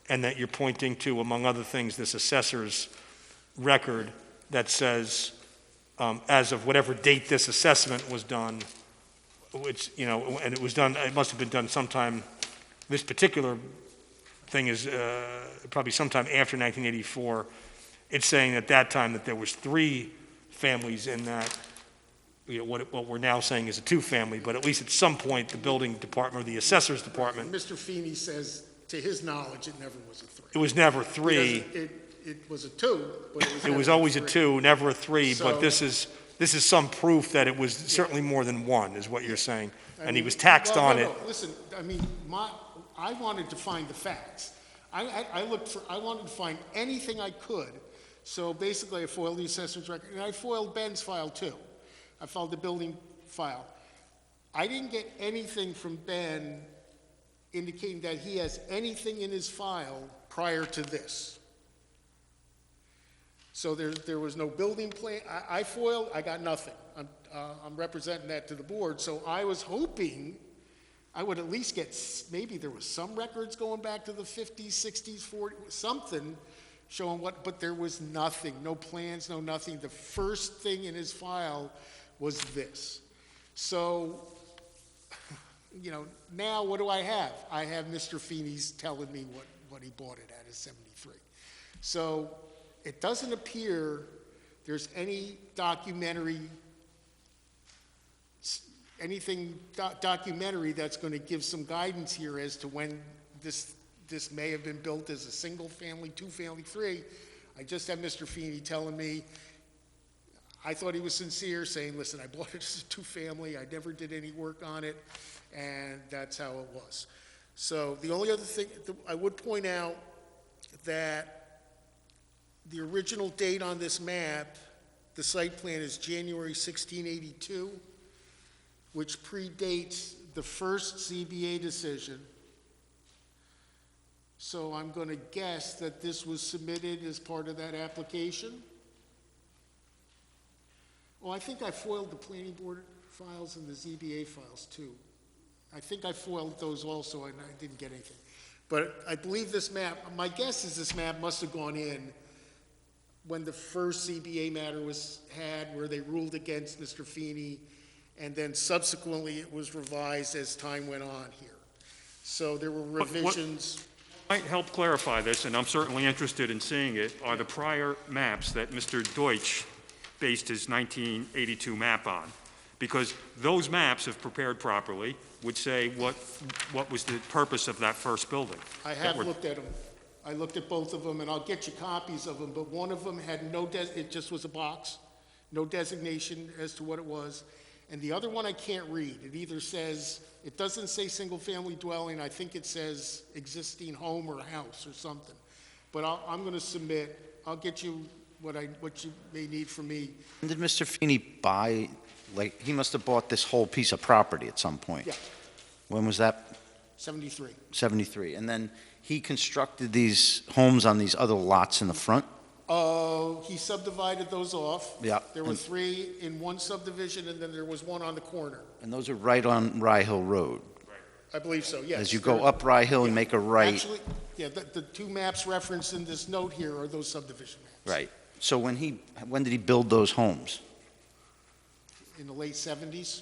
And that you're pointing to, among other things, this assessor's record that says, as of whatever date this assessment was done, which, and it was done, it must have been done sometime, this particular thing is probably sometime after 1984. It's saying at that time that there was 3 families in that, what we're now saying is a 2-family, but at least at some point, the building department or the assessor's department. Mr. Feeney says, to his knowledge, it never was a 3. It was never 3. It was a 2, but it was It was never always a 2, never a 3, So- but this is some proof that it was certainly more than 1, is what you're saying. And he was taxed on it. No, listen, I wanted to find the facts. I wanted to find anything I could. So basically, I foiled the assessor's record, and I foiled Ben's file too. I filed the building file. I didn't get anything from Ben indicating that he has anything in his file prior to this. So there was no building plan. I foiled, I got nothing. I'm representing that to the board. So I was hoping I would at least get, maybe there was some records going back to the 50s, 60s, 40s, something showing what, but there was nothing, no plans, no nothing. The first thing in his file was this. So, you know, now what do I have? I have Mr. Feeney's telling me what he bought it at is 73. So it doesn't appear there's any documentary that's going to give some guidance here as to when this may have been built as a single family, two family, three. I just have Mr. Feeney telling me, I thought he was sincere, saying, listen, I bought it as a two family, I never did any work on it, and that's how it was. So the only other thing, I would point out that the original date on this map, the site plan is January 1682, which predates the first ZBA decision. So I'm going to guess that this was submitted as part of that application. Well, I think I foiled the planning board files and the ZBA files too. I think I foiled those also and I didn't get anything. But I believe this map, my guess is this map must have gone in when the first ZBA matter was had, where they ruled against Mr. Feeney, and then subsequently it was revised as time went on here. So there were revisions. Might help clarify this, and I'm certainly interested in seeing it, are the prior maps that Mr. Deutsch based his 1982 map on. Because those maps, if prepared properly, would say what was the purpose of that first building. I have looked at them. I looked at both of them, and I'll get you copies of them, but one of them had it just was a box, no designation as to what it was. And the other one I can't read. It either says, it doesn't say single-family dwelling, I think it says existing home or house or something. But I'm going to submit, I'll get you what you may need from me. When did Mr. Feeney buy, like, he must have bought this whole piece of property at some point? Yeah, When was that? 73. 73. And then he constructed these homes on these other lots in the front? He subdivided those off. Yeah. There were three in one subdivision, and then there was one on the corner. And those are right on Rye Hill Road? I believe so, yes. As you go up Rye Hill and make a right? Actually, yeah, the two maps referenced in this note here are those subdivision maps. Right. So when did he build those homes? In the late 70s.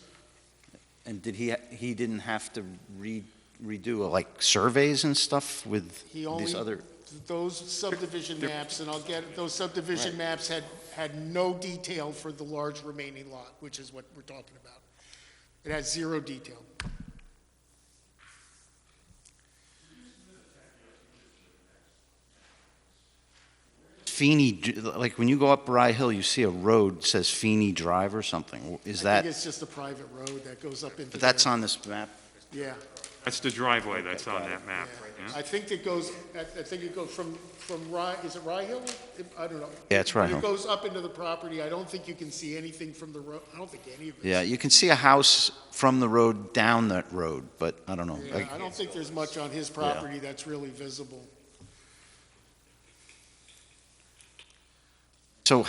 And he didn't have to redo, like, surveys and stuff with He only, these other? those subdivision maps, and I'll get, those subdivision maps had no detail for the large remaining lot, which is what we're talking about. It has zero detail. Feeney, like, when you go up Rye Hill, you see a road, says Feeney Drive or something. Is I that, think it's just a private road that goes up into. but that's there. on this map? Yeah. That's the driveway that's on that map. yeah? I think it goes from Rye, is it Rye Hill? I don't know. Yeah, it's Rye Hill. It goes up into the property. I don't think you can see anything from the road. I don't think any of it. Yeah, you can see a house from the road down that road, but I don't know. Yeah, I don't think there's much on his property that's really visible. So,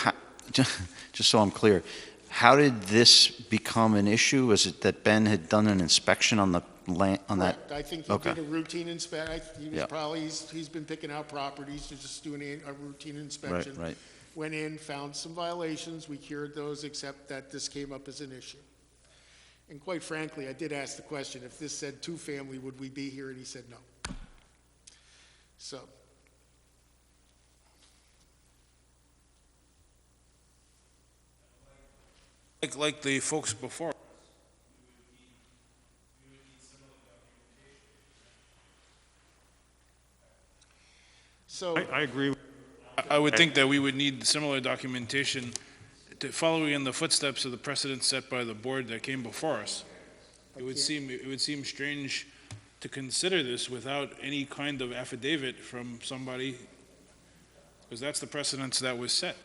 just so I'm clear, how did this become an issue? Was it that Ben had done an inspection on the land, on that? Correct. I think he Okay. did a routine inspection. He was Yeah. probably, he's been picking out properties, just doing a routine inspection. Right. Went in, found some violations. We cured those, except that this came up as an issue. And quite frankly, I did ask the question, if this said two-family, would we be here? And he said no. So, Like the folks before. so. I agree. I would think that we would need similar documentation to following in the footsteps of the precedent set by the board that came before us. It would seem strange to consider this without any kind of affidavit from somebody, because that's the precedence that was set.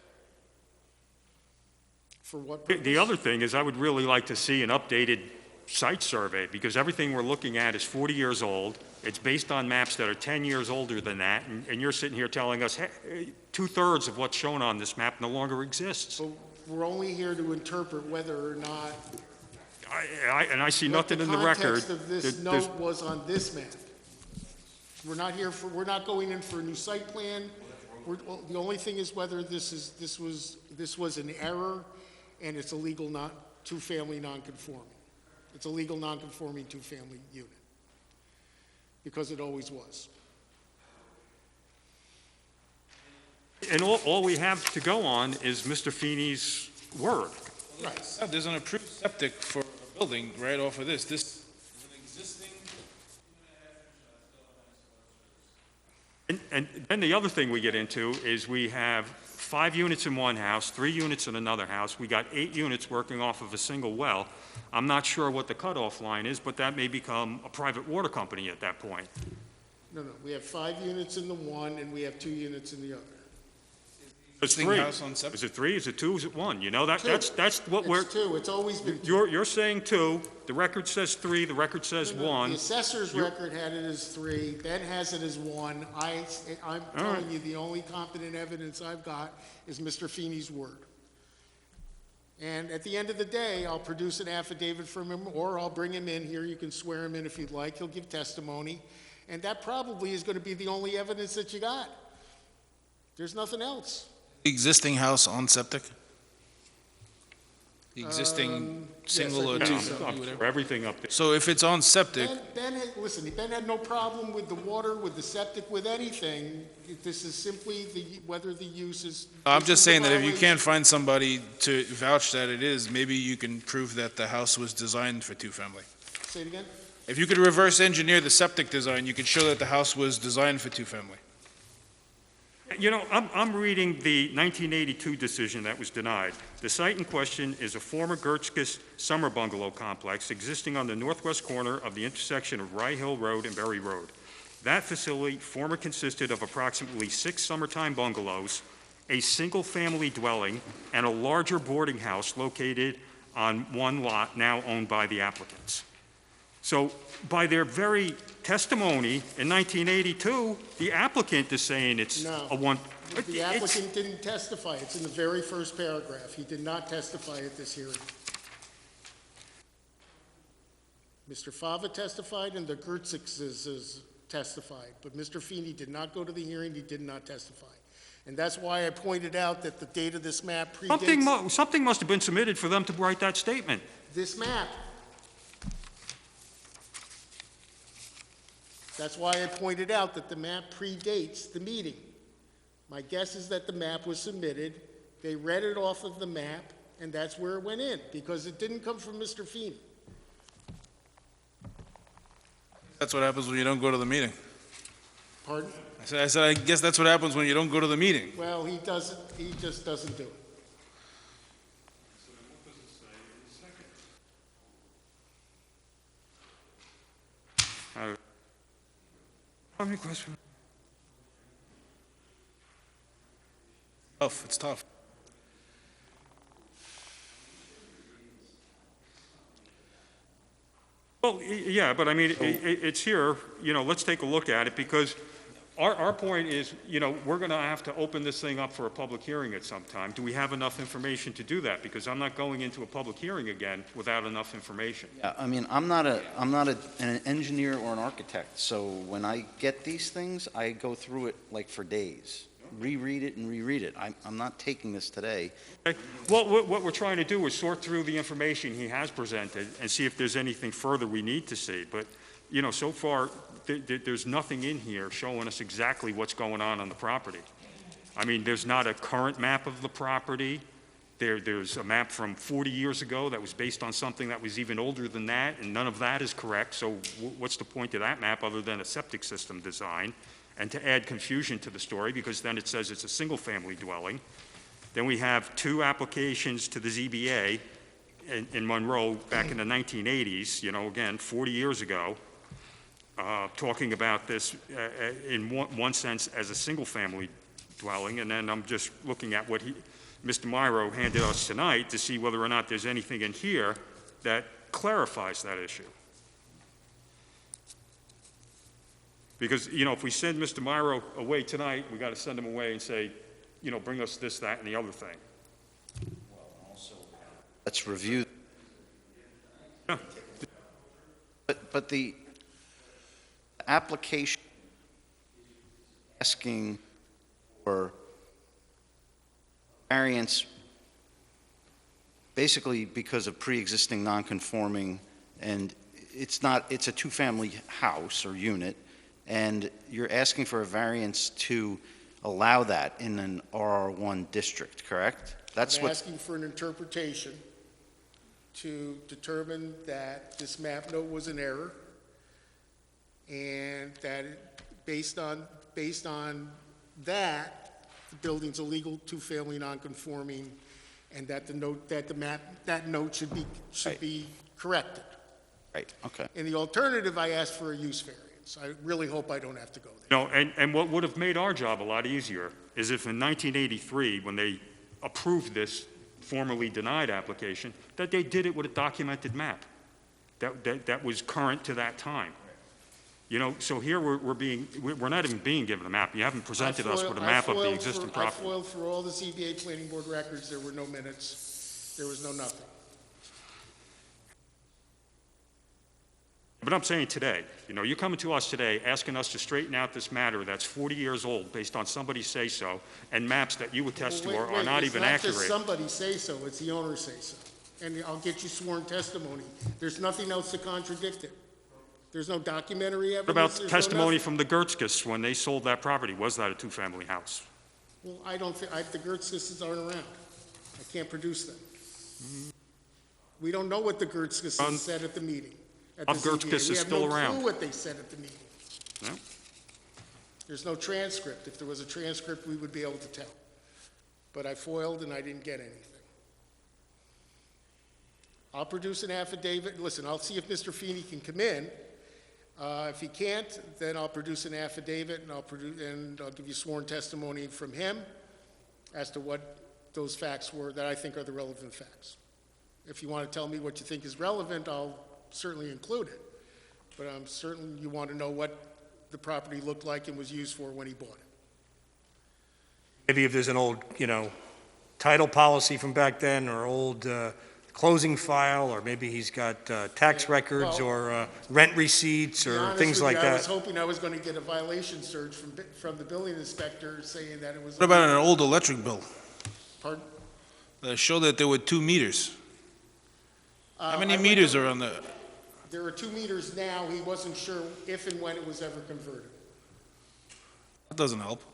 For what The purpose? other thing is I would really like to see an updated site survey, because everything we're looking at is 40 years old. It's based on maps that are 10 years older than that, and you're sitting here telling us, hey, two-thirds of what's shown on this map no longer exists. So we're only here to interpret whether or not And I see What nothing in the record. context of this There's- note was on this map. We're not going in for a new site plan. Well, the only thing is whether this was an error, and it's a legal two-family non-conforming. It's a legal non-conforming two-family unit, because it always was. And all we have to go on is Mr. Feeney's word. Right. There's an approved septic for a building right off of this. This is an existing. And then the other thing we get into is we have 5 units in one house, 3 units in another house. We got 8 units working off of a single well. I'm not sure what the cutoff line is, but that may become a private water company at that point. No, we have 5 units in the one, and we have 2 units in the other. It's Existing 3. house on septic? Is it 3? Is it 2? Is it 1? You know, Two. that's what we're, It's 2, it's always been 2. you're saying 2, the record says 3, the record says The 1. assessor's record had it as 3, Ben has it as 1. I'm telling you, the only competent evidence I've got is Mr. Feeney's word. And at the end of the day, I'll produce an affidavit from him, or I'll bring him in here. You can swear him in if you'd like. He'll give testimony. And that probably is going to be the only evidence that you got. There's nothing else. Existing house on septic? The existing single I or believe two, so. whatever. Everything up there. So if it's on septic, Ben had no problem with the water, with the septic, with anything. This is simply whether the use is. I'm this just is a saying that if you violation. can't find somebody to vouch that it is, maybe you can prove that the house was designed for two-family. Say it again? If you could reverse engineer the septic design, you could show that the house was designed for two-family. You know, I'm reading the 1982 decision that was denied. The site in question is a former Gertzkis summer bungalow complex existing on the northwest corner of the intersection of Rye Hill Road and Berry Road. That facility former consisted of approximately 6 summertime bungalows, a single-family dwelling, and a larger boarding house located on one lot now owned by the applicants. So by their very testimony in 1982, the applicant is saying it's No. a one. The applicant didn't testify. It's in the very first paragraph. He did not testify at this hearing. Mr. Fava testified and the Gertzkis testified, but Mr. Feeney did not go to the hearing. He did not testify. And that's why I pointed out that the date of this map predates Something must have been submitted for them to write that statement. this map. That's why I pointed out that the map predates the meeting. My guess is that the map was submitted, they read it off of the map, and that's where it went in, because it didn't come from Mr. Feeney. That's what happens when you don't go to the meeting. Pardon? I said, I guess that's what happens when you don't go to the meeting. Well, he just doesn't do it. How many questions? Tough, it's tough. Well, yeah, but I mean, it's here, you know, let's take a look at it, because our point is, you know, we're going to have to open this thing up for a public hearing at some time. Do we have enough information to do that? Because I'm not going into a public hearing again without enough information. Yeah, I mean, I'm not an engineer or an architect, so when I get these things, I go through it like for days, reread it and reread it. I'm not taking this today. Okay? Well, what we're trying to do is sort through the information he has presented and see if there's anything further we need to see. But, you know, so far, there's nothing in here showing us exactly what's going on the property. I mean, there's not a current map of the property. There's a map from 40 years ago that was based on something that was even older than that, and none of that is correct. So what's the point of that map other than a septic system design? And to add confusion to the story, because then it says it's a single-family dwelling. Then we have 2 applications to the ZBA in Monroe back in the 1980s, you know, again, 40 years ago, talking about this in one sense as a single-family dwelling. And then I'm just looking at what Mr. Monroe handed us tonight to see whether or not there's anything in here that clarifies that issue. Because, you know, if we send Mr. Monroe away tonight, we got to send him away and say, you know, bring us this, that, and the other thing. Let's review. But the application asking for variance basically because of pre-existing non-conforming, and it's a two-family house or unit, and you're asking for a variance to allow that in an RR1 district, correct? That's I'm what, asking for an interpretation to determine that this map note was an error, and that based on that, the building's a legal two-family non-conforming, and that that note should be corrected. right, okay. In the alternative, I asked for a use variance. I really hope I don't have to go there. No, and what would have made our job a lot easier is if in 1983, when they approved this formerly denied application, that they did it with a documented map that was current to that time. You know, so here we're not even being given a map. You haven't presented us with a map of the existing I property. foiled for all the CBA planning board records. There were no minutes. There was no nothing. But I'm saying today, you know, you're coming to us today asking us to straighten out this matter that's 40 years old based on somebody's say-so and maps that you attest to Well, are not even It's not just accurate. somebody say so, it's the owner say so. And I'll get you sworn testimony. There's nothing else to contradict it. There's no documentary evidence. What about there's no testimony nothing. from the Gertzkes when they sold that property? Was that a two-family house? Well, I don't think, the Gertzkes aren't around. I can't produce them. We don't know what the Gertzkes said at the meeting. At the Bob ZBA. Gertzkes is still We have no around. clue what they said at the meeting. No? There's no transcript. If there was a transcript, we would be able to tell. But I foiled and I didn't get anything. I'll produce an affidavit. Listen, I'll see if Mr. Feeney can come in. If he can't, then I'll produce an affidavit and I'll give you sworn testimony from him as to what those facts were that I think are the relevant facts. If you want to tell me what you think is relevant, I'll certainly include it. But I'm certain you want to know what the property looked like and was used for when he bought it. Maybe if there's an old, title policy from back then, or old closing file, or maybe he's got tax Yeah, records, well, or rent receipts, To be or honest things with like you, I was that. hoping I was going to get a violation surge from the building inspector saying that it was. What about an old electric bill? Pardon? Show that there were 2 meters. How many meters are on the, There are 2 meters now. He wasn't sure if and when it was ever converted. that doesn't help.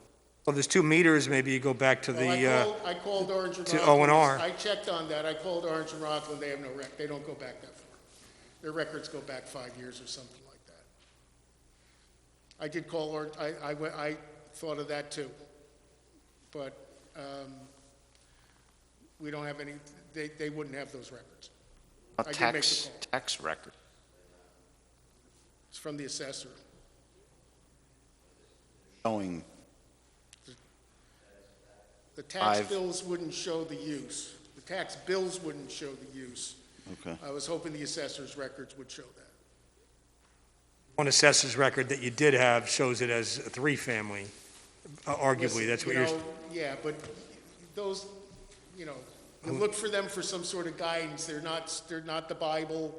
Well, there's 2 meters, maybe you go back to Well, I called Orange and to Rockland. O&R. I checked on that. I called Orange and Rockland. They have no they don't go back that far. Their records go back 5 years or something like that. I did call Orange. I thought of that too. But we don't have any, they wouldn't have those records. A I did make the tax, call. tax record. It's from the assessor. Showing, The tax Five. bills wouldn't show the use. The tax bills wouldn't show the use. okay. I was hoping the assessor's records would show that. one assessor's record that you did have shows it as a 3-family. Arguably, Listen, that's what you you're, know, yeah, but those, you look for them for some sort of guidance. They're not the Bible.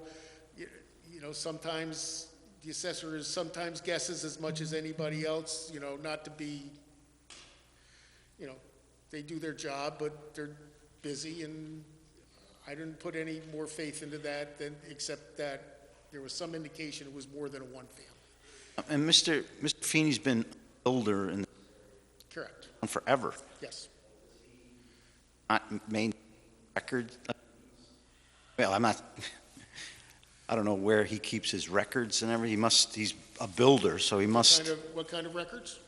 Sometimes the assessor sometimes guesses as much as anybody else, not to be, they do their job, but they're busy, and I didn't put any more faith into that except that there was some indication it was more than a 1-family. And Mr. Feeney's been a builder in Correct, forever, yes. not main record. Well, I don't know where he keeps his records and everything. He's a builder, so he must, What kind of records?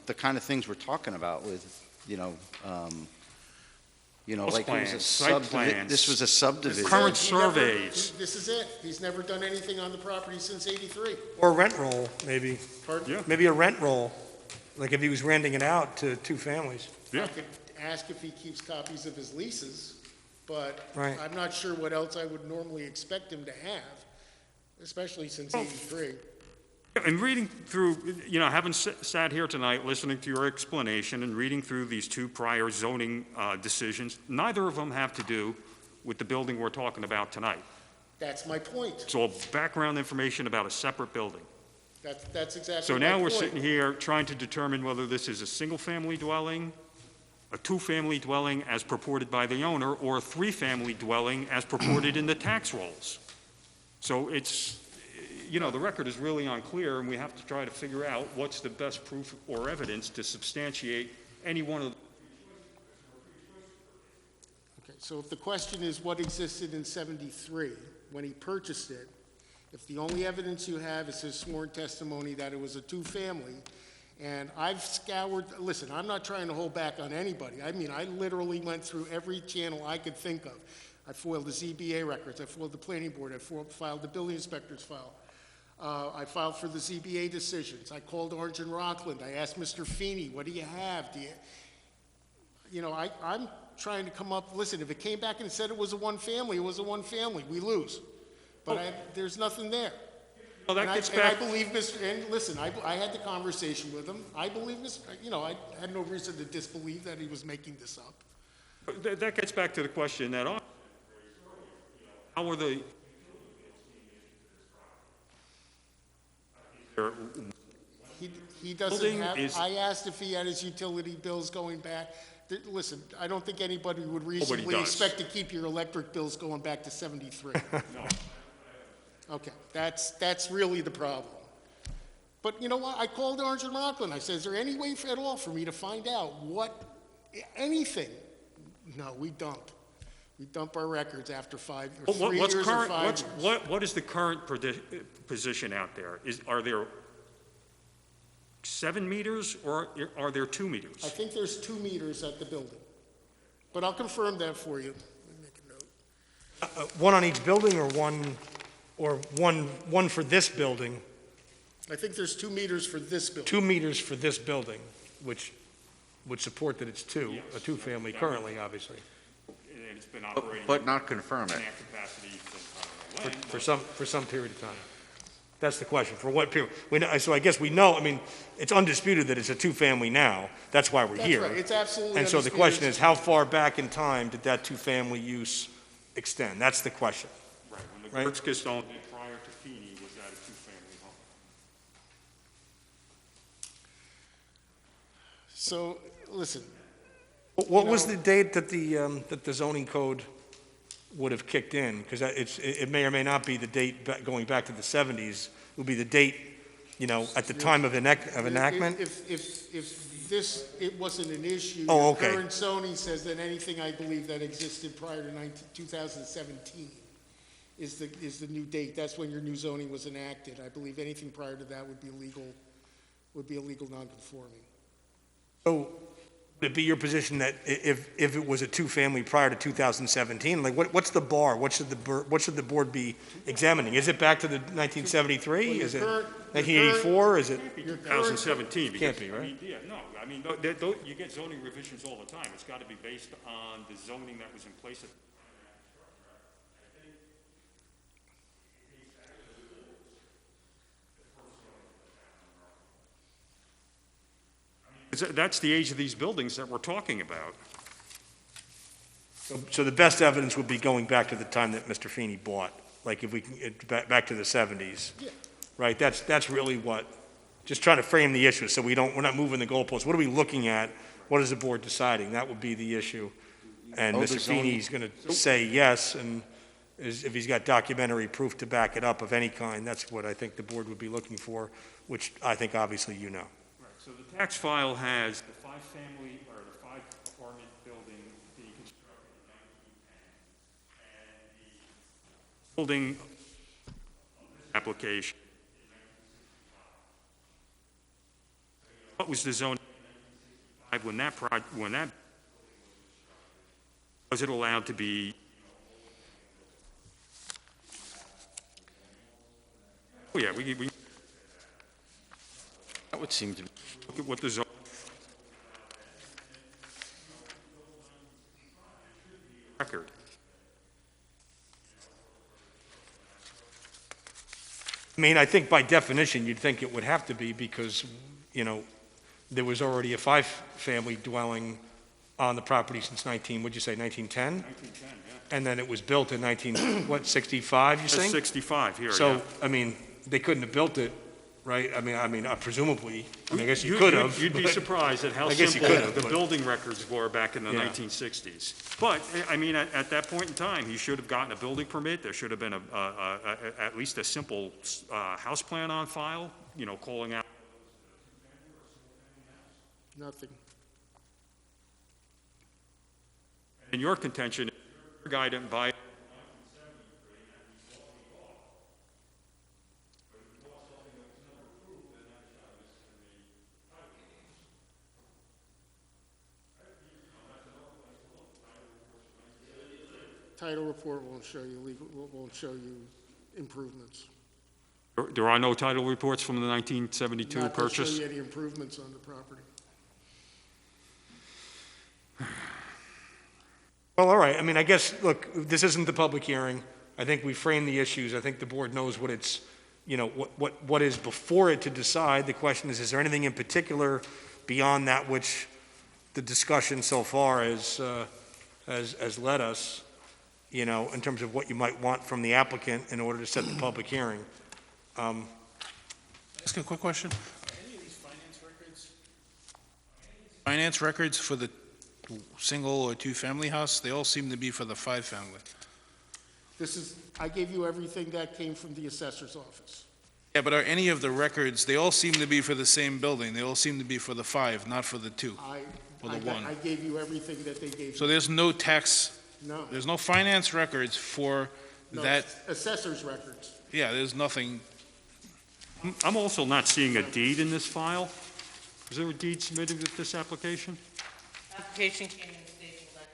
the kind of things we're talking about with, like it was a plans, site plans. this was a subdivision. Current He never- surveys. This is it. He's never done anything on the property since '83. or a rent roll, maybe. Pardon? Yeah. Maybe a rent roll, like if he was renting it out to 2 families. Yeah. I could ask if he keeps copies of his leases, but Right. I'm not sure what else I would normally expect him to have, especially since '83. And reading through, having sat here tonight, listening to your explanation and reading through these 2 prior zoning decisions, neither of them have to do with the building we're talking about tonight. That's my point. It's all background information about a separate building. That's exactly So my now we're point. sitting here trying to determine whether this is a single-family dwelling, a two-family dwelling as purported by the owner, or a three-family dwelling as purported in the tax rolls. So it's, the record is really unclear, and we have to try to figure out what's the best proof or evidence to substantiate any one of. Okay, so if the question is what existed in 73 when he purchased it, if the only evidence you have is his sworn testimony that it was a two-family, and I've scoured, listen, I'm not trying to hold back on anybody. I mean, I literally went through every channel I could think of. I foiled the ZBA records, I foiled the planning board, I filed the building inspector's file. I filed for the ZBA decisions. I called Orange and Rockland. I asked Mr. Feeney, what do you have? I'm trying to come up, listen, if it came back and it said it was a one-family, it was a one-family, we lose. But there's nothing there. Well, that And gets I back. believe and listen, I had the conversation with him. I believe I had no reason to disbelieve that he was making this up. That gets back to the question that, how were the, He doesn't Building have, is- I asked if he had his utility bills going back. Listen, I don't think anybody would reasonably does. expect to keep your electric bills going back to 73. Okay, that's really the problem. But you know what? I called Orange and Rockland. I said, is there any way at all for me to find out anything? No, we dump. We dump our records after 3 what's years or current, 5 years. what is the current position out there? Are there 7 meters or are there 2 meters? I think there's 2 meters at the building. But I'll confirm that for you. Let me make a note. One on each building or one for this building? I think there's 2 meters for this building. 2 meters for this building, which would support that it's two, a two-family currently, obviously, And it's been operating But not confirm in it. that capacity since I don't know when. for some period of time. That's the question, for what period? So I guess we know, I mean, it's undisputed that it's a two-family now, that's why we're That's here. right, it's absolutely And so the undisputed. question is, how far back in time did that two-family use extend? That's the question. Right, when Right. the Gertzkis owned it prior to Feeney, was that a two-family home? So, listen, What was the date that the zoning code would have kicked in? Because it may or may not be the date going back to the 70s. It would be the date, at the time of enactment? if it wasn't an issue. Oh, the okay. Current zoning says that anything I believe that existed prior to 2017 is the new date. That's when your new zoning was enacted. I believe anything prior to that would be illegal non-conforming. So would it be your position that if it was a two-family prior to 2017, like what's the bar? What should the board be examining? Is it back to the 1973? Well, Is it your 1984? Is it? Can't be 2017, because, Can't be, right? You get zoning revisions all the time. It's got to be based on the zoning that was in place at. That's the age of these buildings that we're talking about. So the best evidence would be going back to the time that Mr. Feeney bought, like if we can get back to the 70s. Yeah. Right, that's really just trying to frame the issue, so we're not moving the goalposts. What are we looking at? What is the board deciding? That would be the issue. And Oh, the Mr. zoning- Feeney's going to say yes, and if he's got documentary proof to back it up of any kind, that's what I think the board would be looking for, which I think obviously you know. Right, so the tax file has the 5-family or the 5-apartment building being constructed in 1910, and the building application. What was the zone when that was it allowed to be? Oh yeah, we That would seem to be. look at what the zone. Record. I mean, I think by definition, you'd think it would have to be because, there was already a 5-family dwelling on the property since what'd you say, 1910? 1910, yeah. And then it was built in 65, you It's think? 65 here, yeah. So, I mean, they couldn't have built it, right? I mean, presumably, I guess you could have. You'd be but- surprised at how I guess you simple could have, the but- building records were back in the Yeah. 1960s. But, I mean, at that point in time, he should have gotten a building permit. There should have been at least a simple house plan on file, calling out. Nothing. In your contention, your guy didn't buy it. Title report won't show you won't show you improvements. There are no title reports from the 1972 Not to show purchase? you any improvements on the property. Well, all right, I mean, I guess, look, this isn't the public hearing. I think we framed the issues. I think the board knows what it's, what is before it to decide. The question is there anything in particular beyond that which the discussion so far has led us, in terms of what you might want from the applicant in order to set the public hearing? Ask a quick question. Are any of these finance records for the single or two-family house? They all seem to be for the five-family. I gave you everything that came from the assessor's office. Yeah, but are any of the records, they all seem to be for the same building. They all seem to be for the five, not for the two. Or the one. I gave you everything that they gave So you. there's no tax, No. there's no finance records for No, that, assessor's records. yeah, there's nothing. I'm also not seeing a deed in this file. Is there a deed submitted with this application? Application came in stating that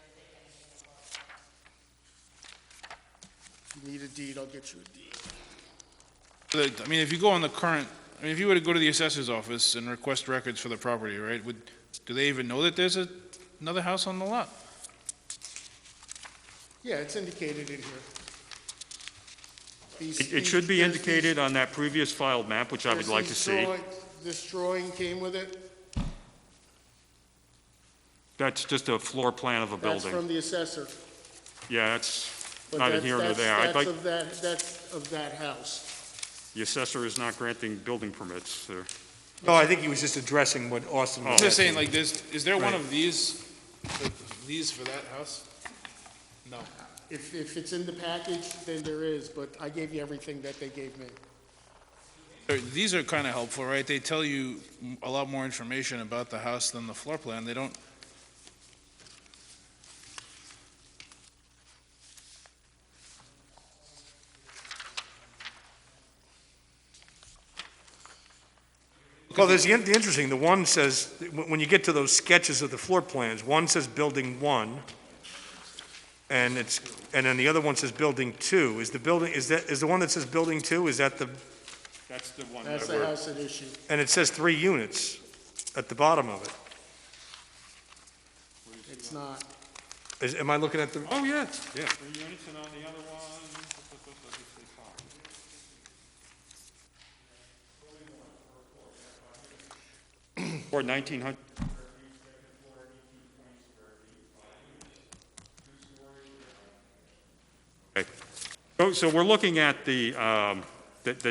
If you need a deed, I'll get you a deed. I mean, if you go on the current, if you were to go to the assessor's office and request records for the property, right, do they even know that there's another house on the lot? Yeah, it's indicated in here. It should be indicated on that previous filed map, which I would like to see. This drawing came with it. That's just a floor plan of a That's building. from the assessor. Yeah, that's But neither that's- here nor that's- there. I'd like, That's of that house. the assessor is not granting building permits. No, I think he was just addressing what Austin was I'm just asking. saying, like, is there one Right. of these, like, these for that house? No. If it's in the package, then there is, but I gave you everything that they gave me. These are kind of helpful, right? They tell you a lot more information about the house than the floor plan. They don't. Well, there's the interesting, the one says, when you get to those sketches of the floor plans, one says building 1, and then the other one says building 2. Is the one that says building 2, is that That's the one That's the house at issue. and it says 3 units at the bottom of it. It's not. Am I looking at the, Oh, yeah, yeah. 3 units, and on the other one, or 1,900. Okay. So we're looking at the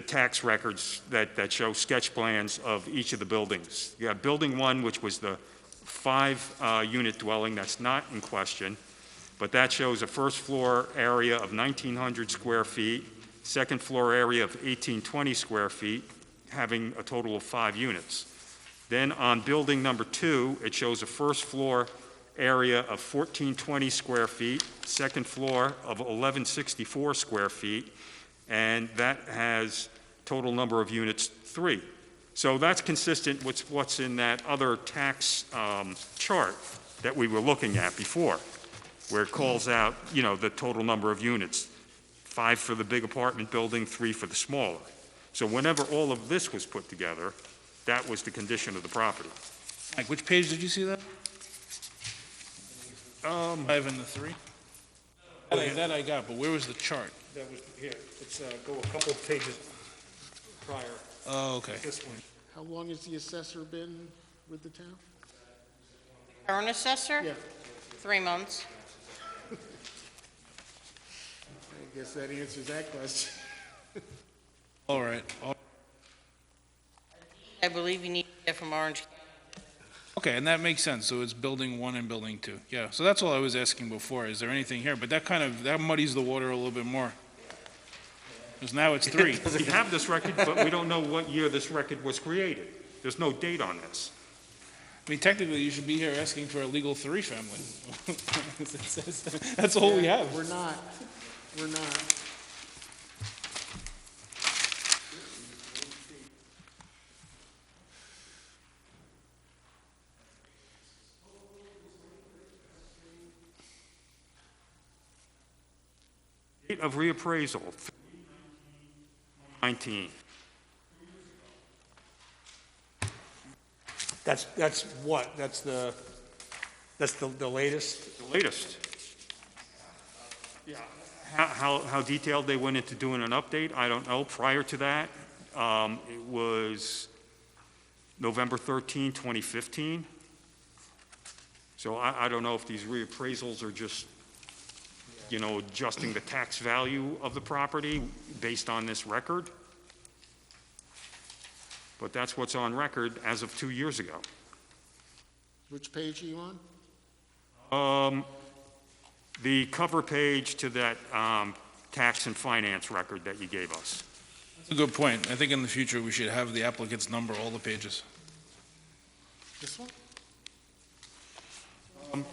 tax records that show sketch plans of each of the buildings. You have Building 1, which was the 5-unit dwelling, that's not in question, but that shows a first floor area of 1,900 square feet, second floor area of 1,820 square feet, having a total of 5 units. Then on building number 2, it shows a first floor area of 1,420 square feet, second floor of 1,164 square feet, and that has total number of units 3. So that's consistent with what's in that other tax chart that we were looking at before, where it calls out, the total number of units, 5 for the big apartment building, 3 for the smaller. So whenever all of this was put together, that was the condition of the property. Mike, which page did you see that? 5 and the 3? That I got, but where was the chart? that was, here, let's go a couple of pages prior, Oh, okay. this one. How long has the assessor been with the town? current assessor? Yeah, 3 months. I guess that answers that question. All right. I believe you need to get from Orange. Okay, and that makes sense. So it's building 1 and building 2. Yeah, so that's all I was asking before. Is there anything here? But that muddies the water a little bit more. Because now it's 3. We have this record, but we don't know what year this record was created. There's no date on this. I mean, technically, you should be here asking for a legal 3 family. That's all we have. We're not. Date of reappraisal, 19. That's what? That's the latest? The latest. Yeah. How detailed they went into doing an update, I don't know. Prior to that, it was November 13, 2015. So I don't know if these reappraisals are just, adjusting the tax value of the property based on this record. But that's what's on record as of 2 years ago. Which page are you on? The cover page to that tax and finance record that you gave us. That's a good point. I think in the future, we should have the applicants number all the pages. This one?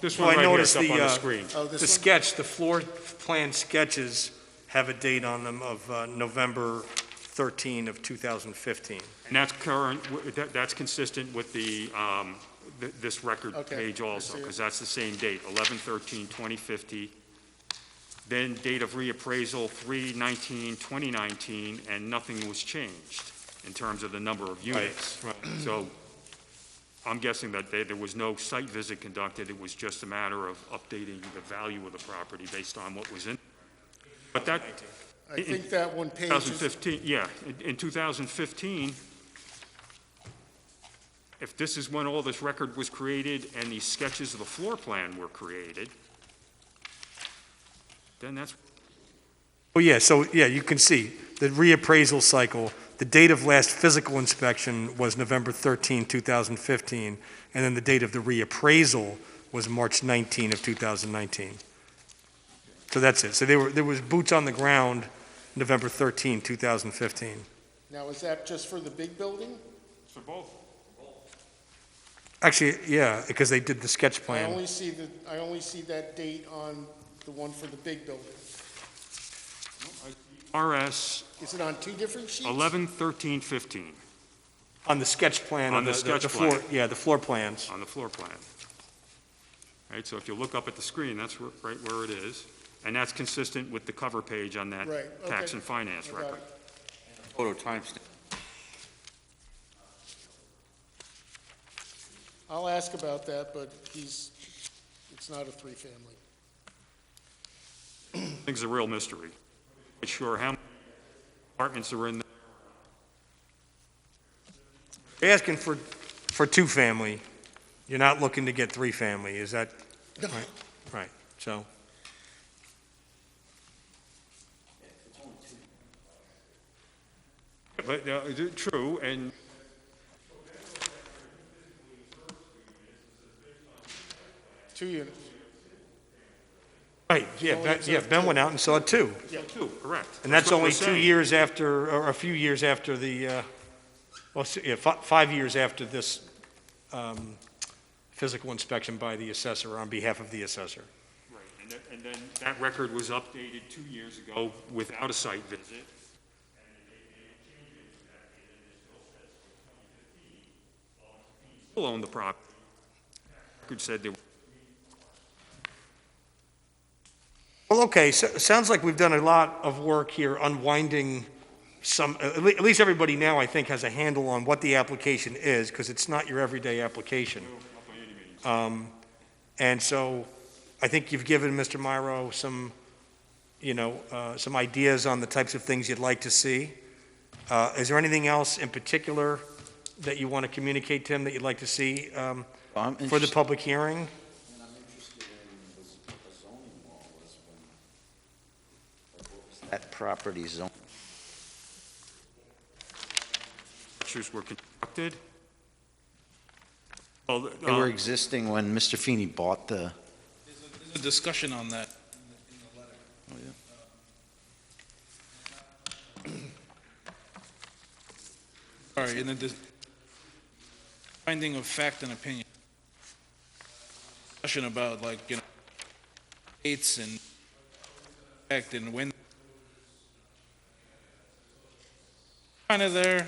This Well, one I right here noticed is up on the, the screen. Oh, this The one? sketch, the floor plan sketches have a date on them of November 13 of 2015. And that's current, that's consistent with this record Okay, page I also, see it. because that's the same date, 11/13/2050. Then date of reappraisal, 3/19/2019, and nothing was changed in terms of the number of units. Right. So I'm guessing that there was no site visit conducted, it was just a matter of updating the value of the property based on what was in. But that, I think that one page is, 2015, yeah, in 2015, if this is when all this record was created and these sketches of the floor plan were created, then that's, Oh, yeah, so, yeah, you can see, the reappraisal cycle, the date of last physical inspection was November 13, 2015, and then the date of the reappraisal was March 19 of 2019. So that's it. So there was boots on the ground November 13, 2015. now is that just for the big building? for both. Actually, yeah, because they did the sketch I plan. only see that date on the one for the big building. RS Is it on two different sheets? 11/13/15 On the sketch plan. On of the sketch floor. plan. Yeah, the floor plans. on the floor plan. Right, so if you look up at the screen, that's right where it is. And that's consistent with the cover page on that Right, tax okay. and finance I got record. it. Photo timestamp. I'll ask about that, but it's not a three-family. Thing's a real mystery. Not sure how many apartments are in there. You're asking for two-family. You're not looking to get three-family, is that? No. Right, right, so. But, true, and 2 units. Right, yeah, Only Ben, observed Ben two. went out and saw two. two, correct. And that's what only we're 2 saying. years after, or a few years after the, well, 5 years after this physical inspection by the assessor on behalf of the assessor. Right, and then that record was updated 2 years ago without a site visit. Still own the property. Record said they were. Well, okay, so, sounds like we've done a lot of work here unwinding some, at least everybody now, I think, has a handle on what the application is, because it's not your everyday application. And so, I think you've given Mr. Monroe some, some ideas on the types of things you'd like to see. Is there anything else in particular that you want to communicate to him that you'd like to see I'm for the interested- public hearing? That property zone, Structures were constructed. Well, they were existing when Mr. Feeney bought the, There's a discussion on that. Sorry, in the finding of fact and opinion. Discussion about like, dates and fact and when. Kind of there,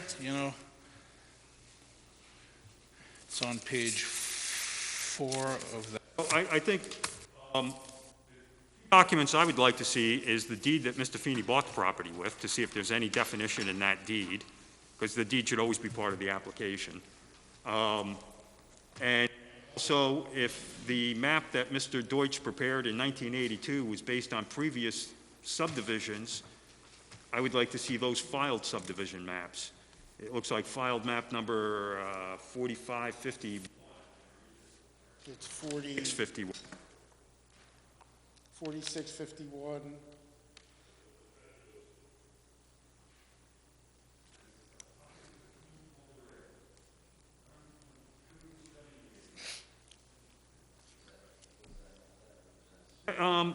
It's on page 4 of that. Well, I think documents I would like to see is the deed that Mr. Feeney bought the property with, to see if there's any definition in that deed, because the deed should always be part of the application. And also, if the map that Mr. Deutsch prepared in 1982 was based on previous subdivisions, I would like to see those filed subdivision maps. It looks like filed map number 4550. It's 40, It's 51. 4651.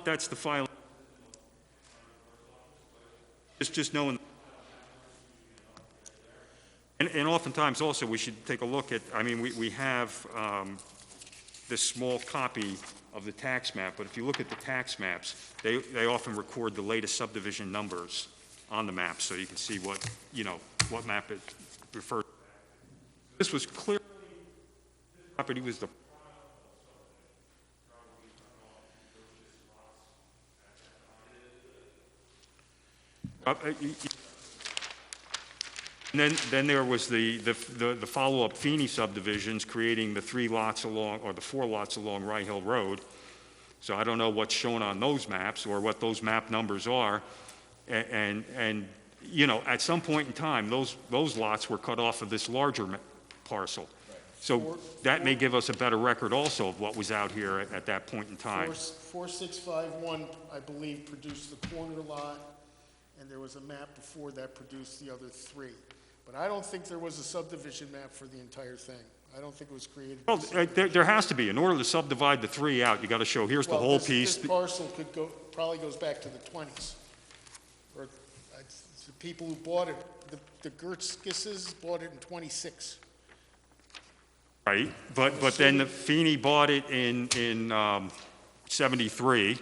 That's the file. Just knowing. And oftentimes also, we should take a look at, we have this small copy of the tax map, but if you look at the tax maps, they often record the latest subdivision numbers on the map, so you can see what map it refers to. This was clearly, this property was the and then there was the follow-up Feeney subdivisions creating the 3 lots along, or the 4 lots along Rye Hill Road. So I don't know what's shown on those maps or what those map numbers are. And at some point in time, those lots were cut off of this larger parcel. So that may give us a better record also of what was out here at that point in time. 4651, I believe, produced the corner lot, and there was a map before that produced the other 3. But I don't think there was a subdivision map for the entire thing. I don't think it was created. Well, there has to be. In order to subdivide the 3 out, you got to show, here's the whole piece. This parcel probably goes back to the 20s. Or the people who bought it, the Gertzkises bought it in 26. Right, but then the Feeney bought it in 73,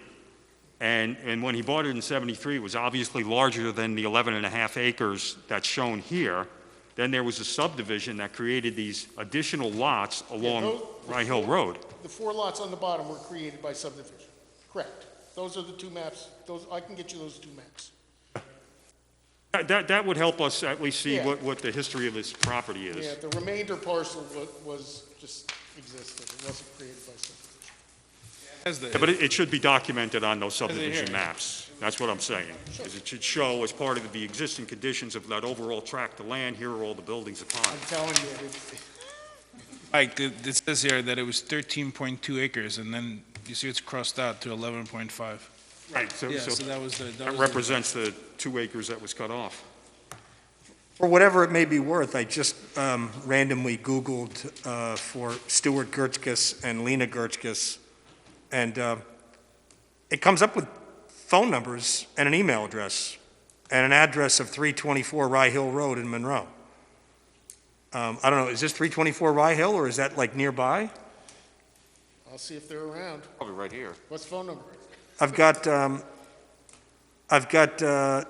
and when he bought it in 73, it was obviously larger than the 11 and a half acres that's shown here. Then there was a subdivision that created these additional lots along Rye Hill Road. The 4 lots on the bottom were created by subdivision. Correct. Those are the 2 maps. I can get you those 2 maps. That would help us at least see Yeah. what the history of this property is. Yeah, the remainder parcel was just existed. It wasn't created by subdivision. Yeah, but it should be documented on those subdivision here. maps. That's what I'm saying. Is it should show as part of the existing conditions of that overall tract of land, here are all the buildings upon I'm it. telling you, Mike, it says here that it was 13.2 acres, and then you see it's crossed out to 11.5. Right, so Yeah, so that was that represents the 2 acres that was cut off. For whatever it may be worth, I just randomly Googled for Stuart Gertzkis and Lena Gertzkis, and it comes up with phone numbers and an email address and an address of 324 Rye Hill Road in Monroe. I don't know, is this 324 Rye Hill, or is that like nearby? I'll see if they're around. Probably right here. What's the phone number? I've got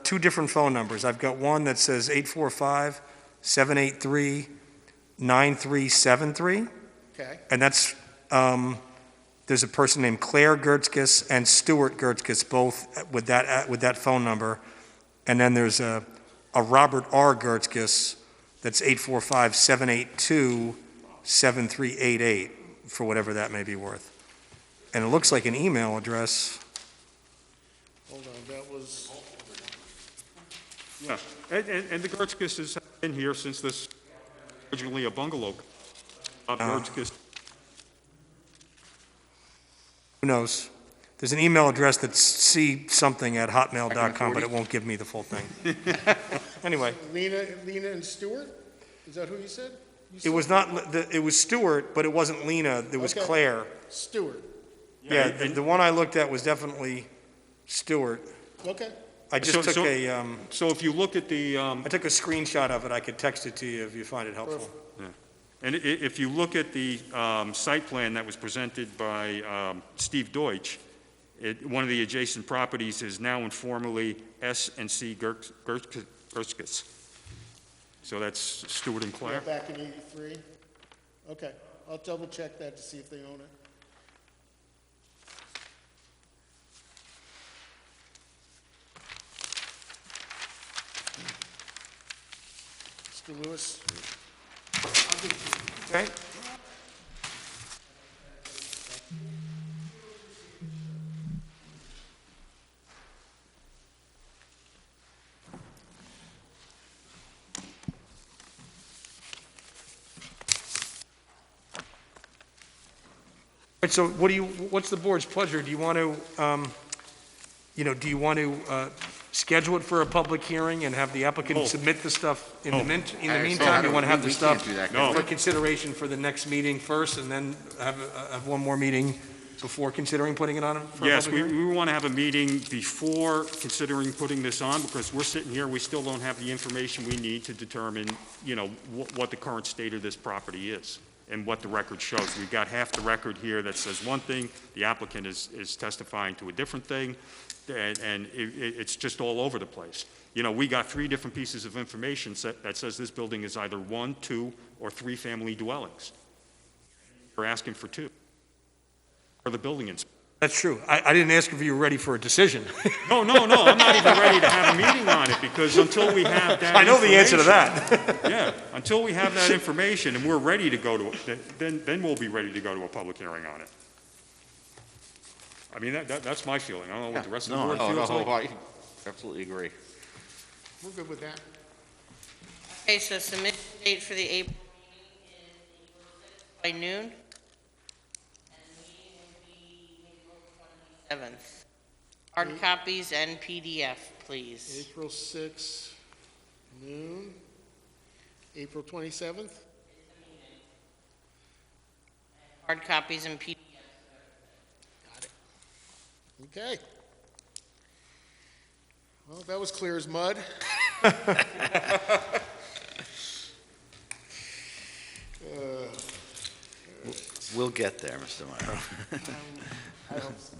2 different phone numbers. I've got one that says 845-783-9373, Okay. and that's, there's a person named Claire Gertzkis and Stuart Gertzkis, both with that phone number. And then there's a Robert R. Gertzkis, that's 845-782-7388, for whatever that may be worth. And it looks like an email address. Hold on, that was, Yeah, and the Gertzkises have been here since this originally a bungalow. Gertzkis. Who knows? There's an email address that's c-something@hotmail.com, but it won't give me the full thing. Anyway, Lena and Stewart? Is that who you said? it was not, it was Stewart, but it wasn't Lena, it was Okay. Claire. Stewart. Yeah, the one I looked at was definitely Stewart. Okay. I just took So- a, So if you look at the, I took a screenshot of it, I could text it to you if you find it helpful. and if you look at the site plan that was presented by Steve Deutsch, one of the adjacent properties is now informally S and C Gerskis. So that's Stewart and Yeah, Claire. back in 83? Okay, I'll double check that to see if they own it. Mr. Lewis? Okay? Right, so what's the board's pleasure? Do you want to, do you want to schedule it for a public hearing and have the applicant No. submit the stuff in the No. meantime? You want to have the We can't stuff do that. No. for consideration for the next meeting first, and then have one more meeting before considering putting it on for a Yes, public hearing? we want to have a meeting before considering putting this on, because we're sitting here, we still don't have the information we need to determine, what the current state of this property is and what the record shows. We've got half the record here that says one thing, the applicant is testifying to a different thing, and it's just all over the place. We got 3 different pieces of information that says this building is either 1, 2, or 3 family dwellings. We're asking for 2. For the building inspector. That's true. I didn't ask if you were ready for a decision. No, I'm not even ready to have a meeting on it, because until we have that I know the answer to information- that. Yeah, until we have that information and we're ready to go to, then we'll be ready to go to a public hearing on it. I mean, that's my feeling. I don't know what the rest of the board feels like. I absolutely agree. We're good with that. Okay, so submission date for the April meeting is April 6th by noon. And the meeting will be April 27th. Hard copies and PDF, please. April 6th, noon. April 27th? Hard copies and PDF. Okay. Well, that was clear as mud. We'll get there, Mr. Monroe. I hope so.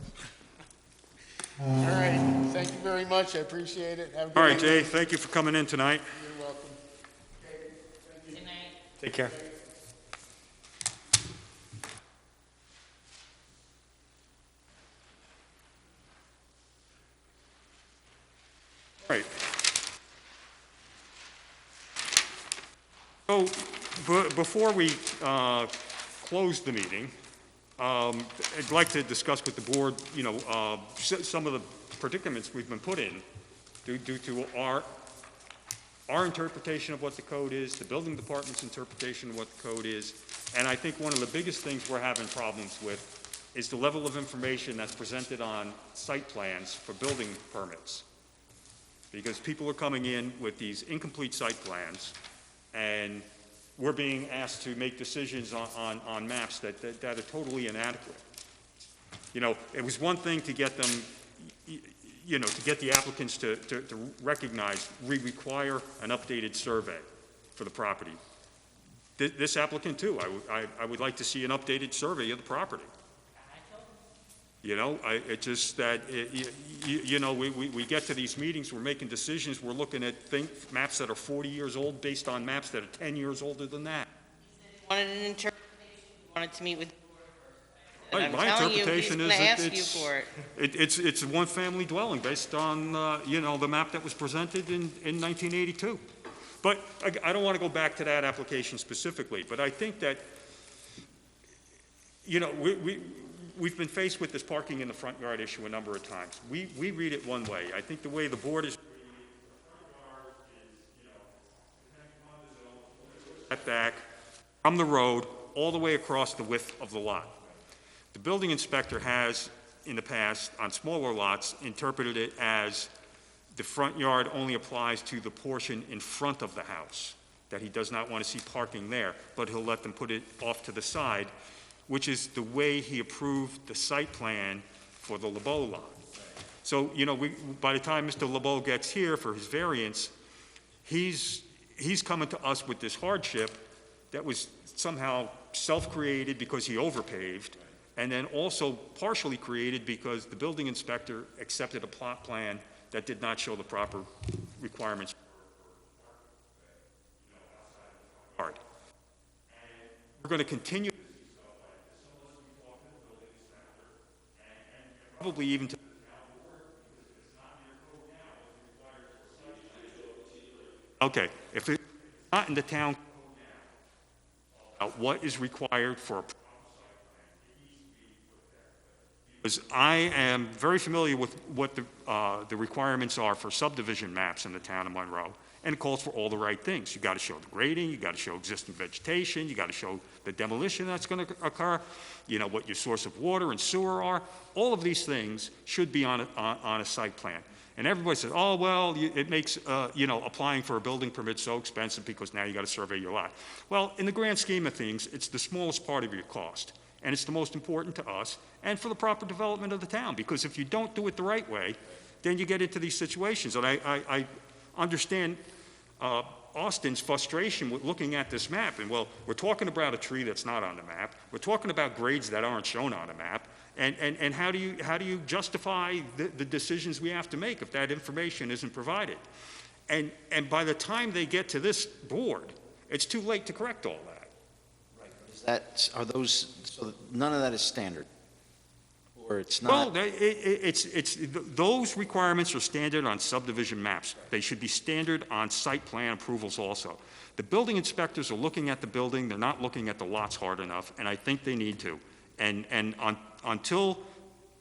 All right, thank you very much, I appreciate it. Have a good All right, night. Jay, thank you for coming in tonight. You're welcome. Good night. Take care. All right. So, before we close the meeting, I'd like to discuss with the board, some of the predicaments we've been put in due to our interpretation of what the code is, the building department's interpretation of what the code is, and I think one of the biggest things we're having problems with is the level of information that's presented on site plans for building permits. Because people are coming in with these incomplete site plans, and we're being asked to make decisions on maps that are totally inadequate. It was one thing to get them, to get the applicants to recognize we require an updated survey for the property. This applicant too, I would like to see an updated survey of the property. It's just that, we get to these meetings, we're making decisions, we're looking at maps that are 40 years old based on maps that are 10 years older than that. Wanted an interpretation, wanted to meet with the board first. My I'm telling you, he's interpretation going is to that ask you for it. it's a one-family dwelling based on, the map that was presented in 1982. But I don't want to go back to that application specifically, but I think that, we've been faced with this parking in the front yard issue a number of times. We read it one way. I think the way the board is reading back from the road all the way across the width of the lot. The building inspector has in the past, on smaller lots, interpreted it as the front yard only applies to the portion in front of the house, that he does not want to see parking there, but he'll let them put it off to the side, which is the way he approved the site plan for the LeBeau lot. So, by the time Mr. LeBeau gets here for his variance, he's coming to us with this hardship that was somehow self-created because he overpaved, and then also partially created because the building inspector accepted a plot plan that did not show the proper requirements. We're going to continue probably even to okay, if it's not in the town, what is required for a because I am very familiar with what the requirements are for subdivision maps in the town of Monroe, and it calls for all the right things. You got to show the grading, you got to show existing vegetation, you got to show the demolition that's going to occur, what your source of water and sewer are. All of these things should be on a site plan. And everybody says, oh, well, it makes, applying for a building permit so expensive because now you got to survey your lot. Well, in the grand scheme of things, it's the smallest part of your cost. And it's the most important to us and for the proper development of the town. Because if you don't do it the right way, then you get into these situations. And I understand Austin's frustration with looking at this map. And, well, we're talking about a tree that's not on the map. We're talking about grades that aren't shown on the map. And how do you justify the decisions we have to make if that information isn't provided? And by the time they get to this board, it's too late to correct all that. So none of that is standard? Or it's not? Well, those requirements are standard on subdivision maps. They should be standard on site plan approvals also. The building inspectors are looking at the building, they're not looking at the lots hard enough, and I think they need to. Until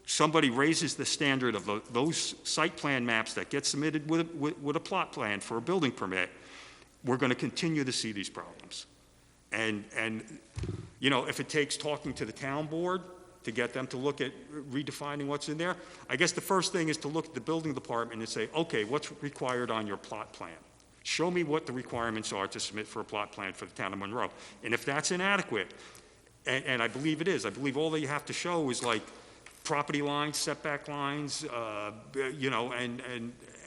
somebody raises the standard of those site plan maps that get submitted with a plot plan for a building permit, we're going to continue to see these problems. And if it takes talking to the town board to get them to look at redefining what's in there, I guess the first thing is to look at the building department and say, okay, what's required on your plot plan? Show me what the requirements are to submit for a plot plan for the town of Monroe. And if that's inadequate, and I believe it is, I believe all that you have to show is like property lines, setback lines,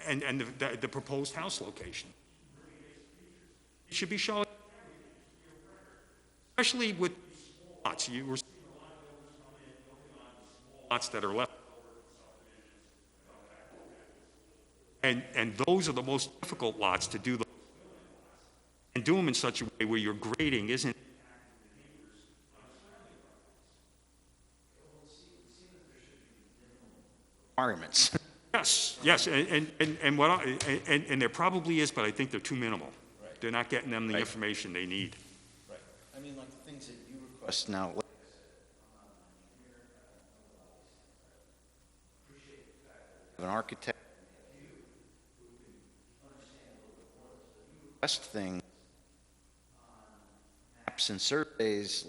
and the proposed house location. It should be shown, especially with lots. You were seeing a lot of builders come in building on small lots that are left. And those are the most difficult lots to do, and do them in such a way where your grading isn't. Requirements. Yes, and there probably is, but I think they're too minimal. Right. They're not getting them the information they need. Right. I mean, like the things that you request now. An architect. Best thing. Maps and surveys.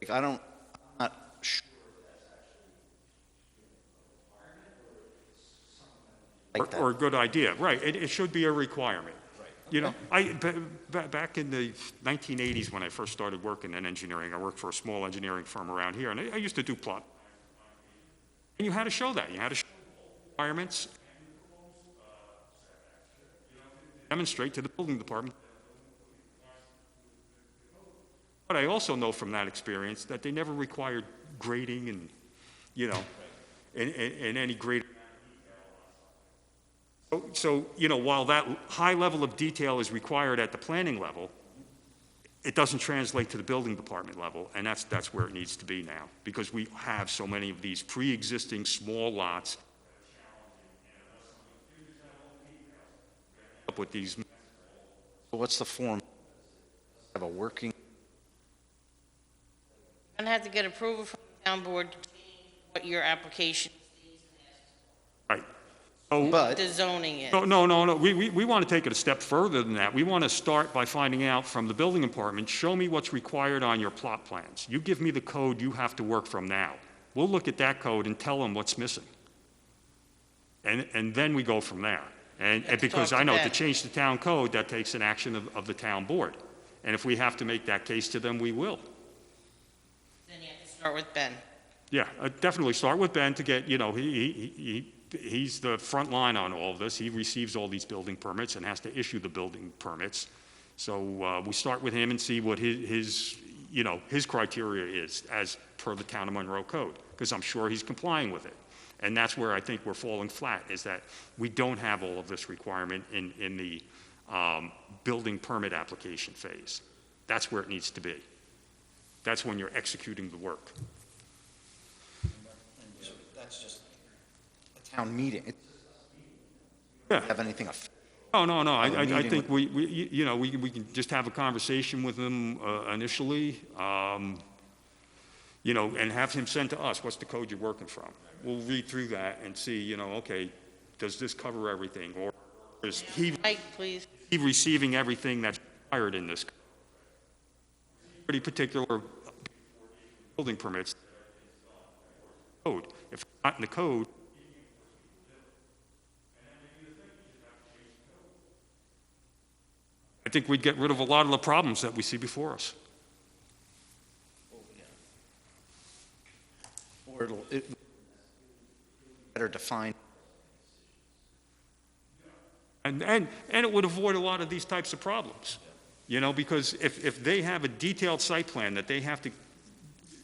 I'm not sure. Or a good idea, right? It should be a requirement. Right. Back in the 1980s when I first started working in engineering, I worked for a small engineering firm around here, and I used to do plot. And you had to show that. You had to show requirements, demonstrate to the building department. But I also know from that experience that they never required grading and, in any grade. So, while that high level of detail is required at the planning level, it doesn't translate to the building department level, and that's where it needs to be now, because we have so many of these pre-existing small lots up with these. What's the form? Have a working. And have to get approval from the town board to change what your application Right. the zoning is. No. We want to take it a step further than that. We want to start by finding out from the building department, show me what's required on your plot plans. You give me the code you have to work from now. We'll look at that code and tell them what's missing. And then we go from there. And Let's because talk I to know to Ben. change the town code, that takes an action of the town board. And if we have to make that case to them, we will. Then you have to start with Ben. Yeah, definitely start with Ben to get, he's the front line on all of this. He receives all these building permits and has to issue the building permits. So we start with him and see what his criteria is as per the town of Monroe code, because I'm sure he's complying with it. And that's where I think we're falling flat, is that we don't have all of this requirement in the building permit application phase. That's where it needs to be. That's when you're executing the work. That's just a town meeting. Yeah. Have anything? Oh, no. I meeting think we can just have a conversation with him initially, and have him send to us, what's the code you're working from? We'll read through that and see, okay, does this cover everything? Or is Mike, please. he receiving everything that's required in this? Pretty particular building permits code. If it's not in the code, I think we'd get rid of a lot of the problems that we see before us. Or it better define. And it would avoid a lot of these types of problems, because if they have a detailed site plan that they have to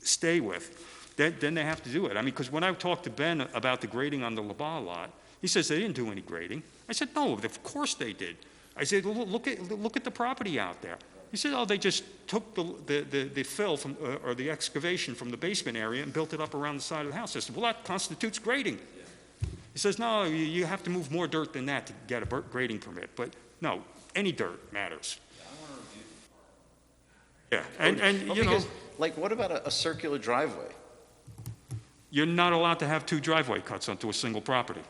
stay with, then they have to do it. I mean, because when I talked to Ben about the grading on the LaBar lot, he says they didn't do any grading. I said, no, of course they did. I said, look at the property out there. He said, oh, they just took the fill from, or the excavation from the basement area and built it up around the side of the house. I said, well, that constitutes grading. He says, no, you have to move more dirt than that to get a grading permit. But no, any dirt matters. Yeah, and Because, like, what about a circular driveway? you're not allowed to have two driveway cuts onto a single property.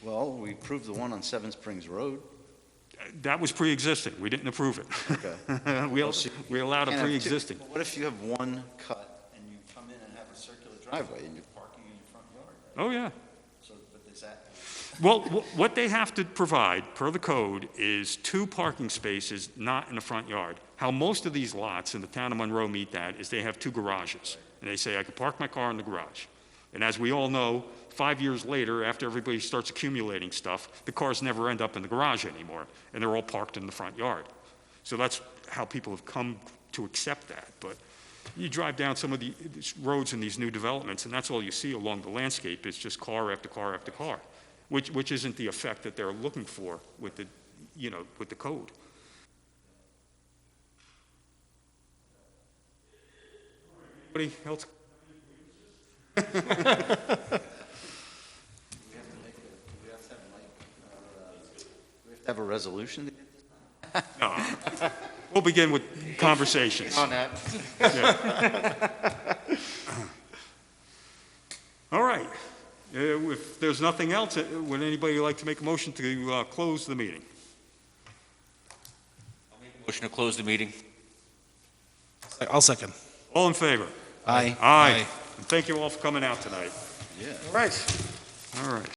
Well, we approved the one on Seven Springs Road. That was pre-existing. We didn't approve it. Okay. We allowed a Can't have two. pre-existing. What if you have one cut and you come in and have a circular driveway and you're parking in your front yard? Oh, yeah. So, but is that? Well, what they have to provide, per the code, is 2 parking spaces not in the front yard. How most of these lots in the town of Monroe meet that is they have 2 garages. And they say, I can park my car in the garage. And as we all know, 5 years later, after everybody starts accumulating stuff, the cars never end up in the garage anymore, and they're all parked in the front yard. So that's how people have come to accept that. But you drive down some of these roads in these new developments, and that's all you see along the landscape is just car after car after car, which isn't the effect that they're looking for with the, with the code. Anybody else? We have to have a resolution? No. We'll begin with conversations. On that. All right. If there's nothing else, would anybody like to make a motion to close the meeting? Motion to close the meeting? I'll second. All in favor? Aye. Aye. And thank you all for coming out tonight. Yeah. All right. All right.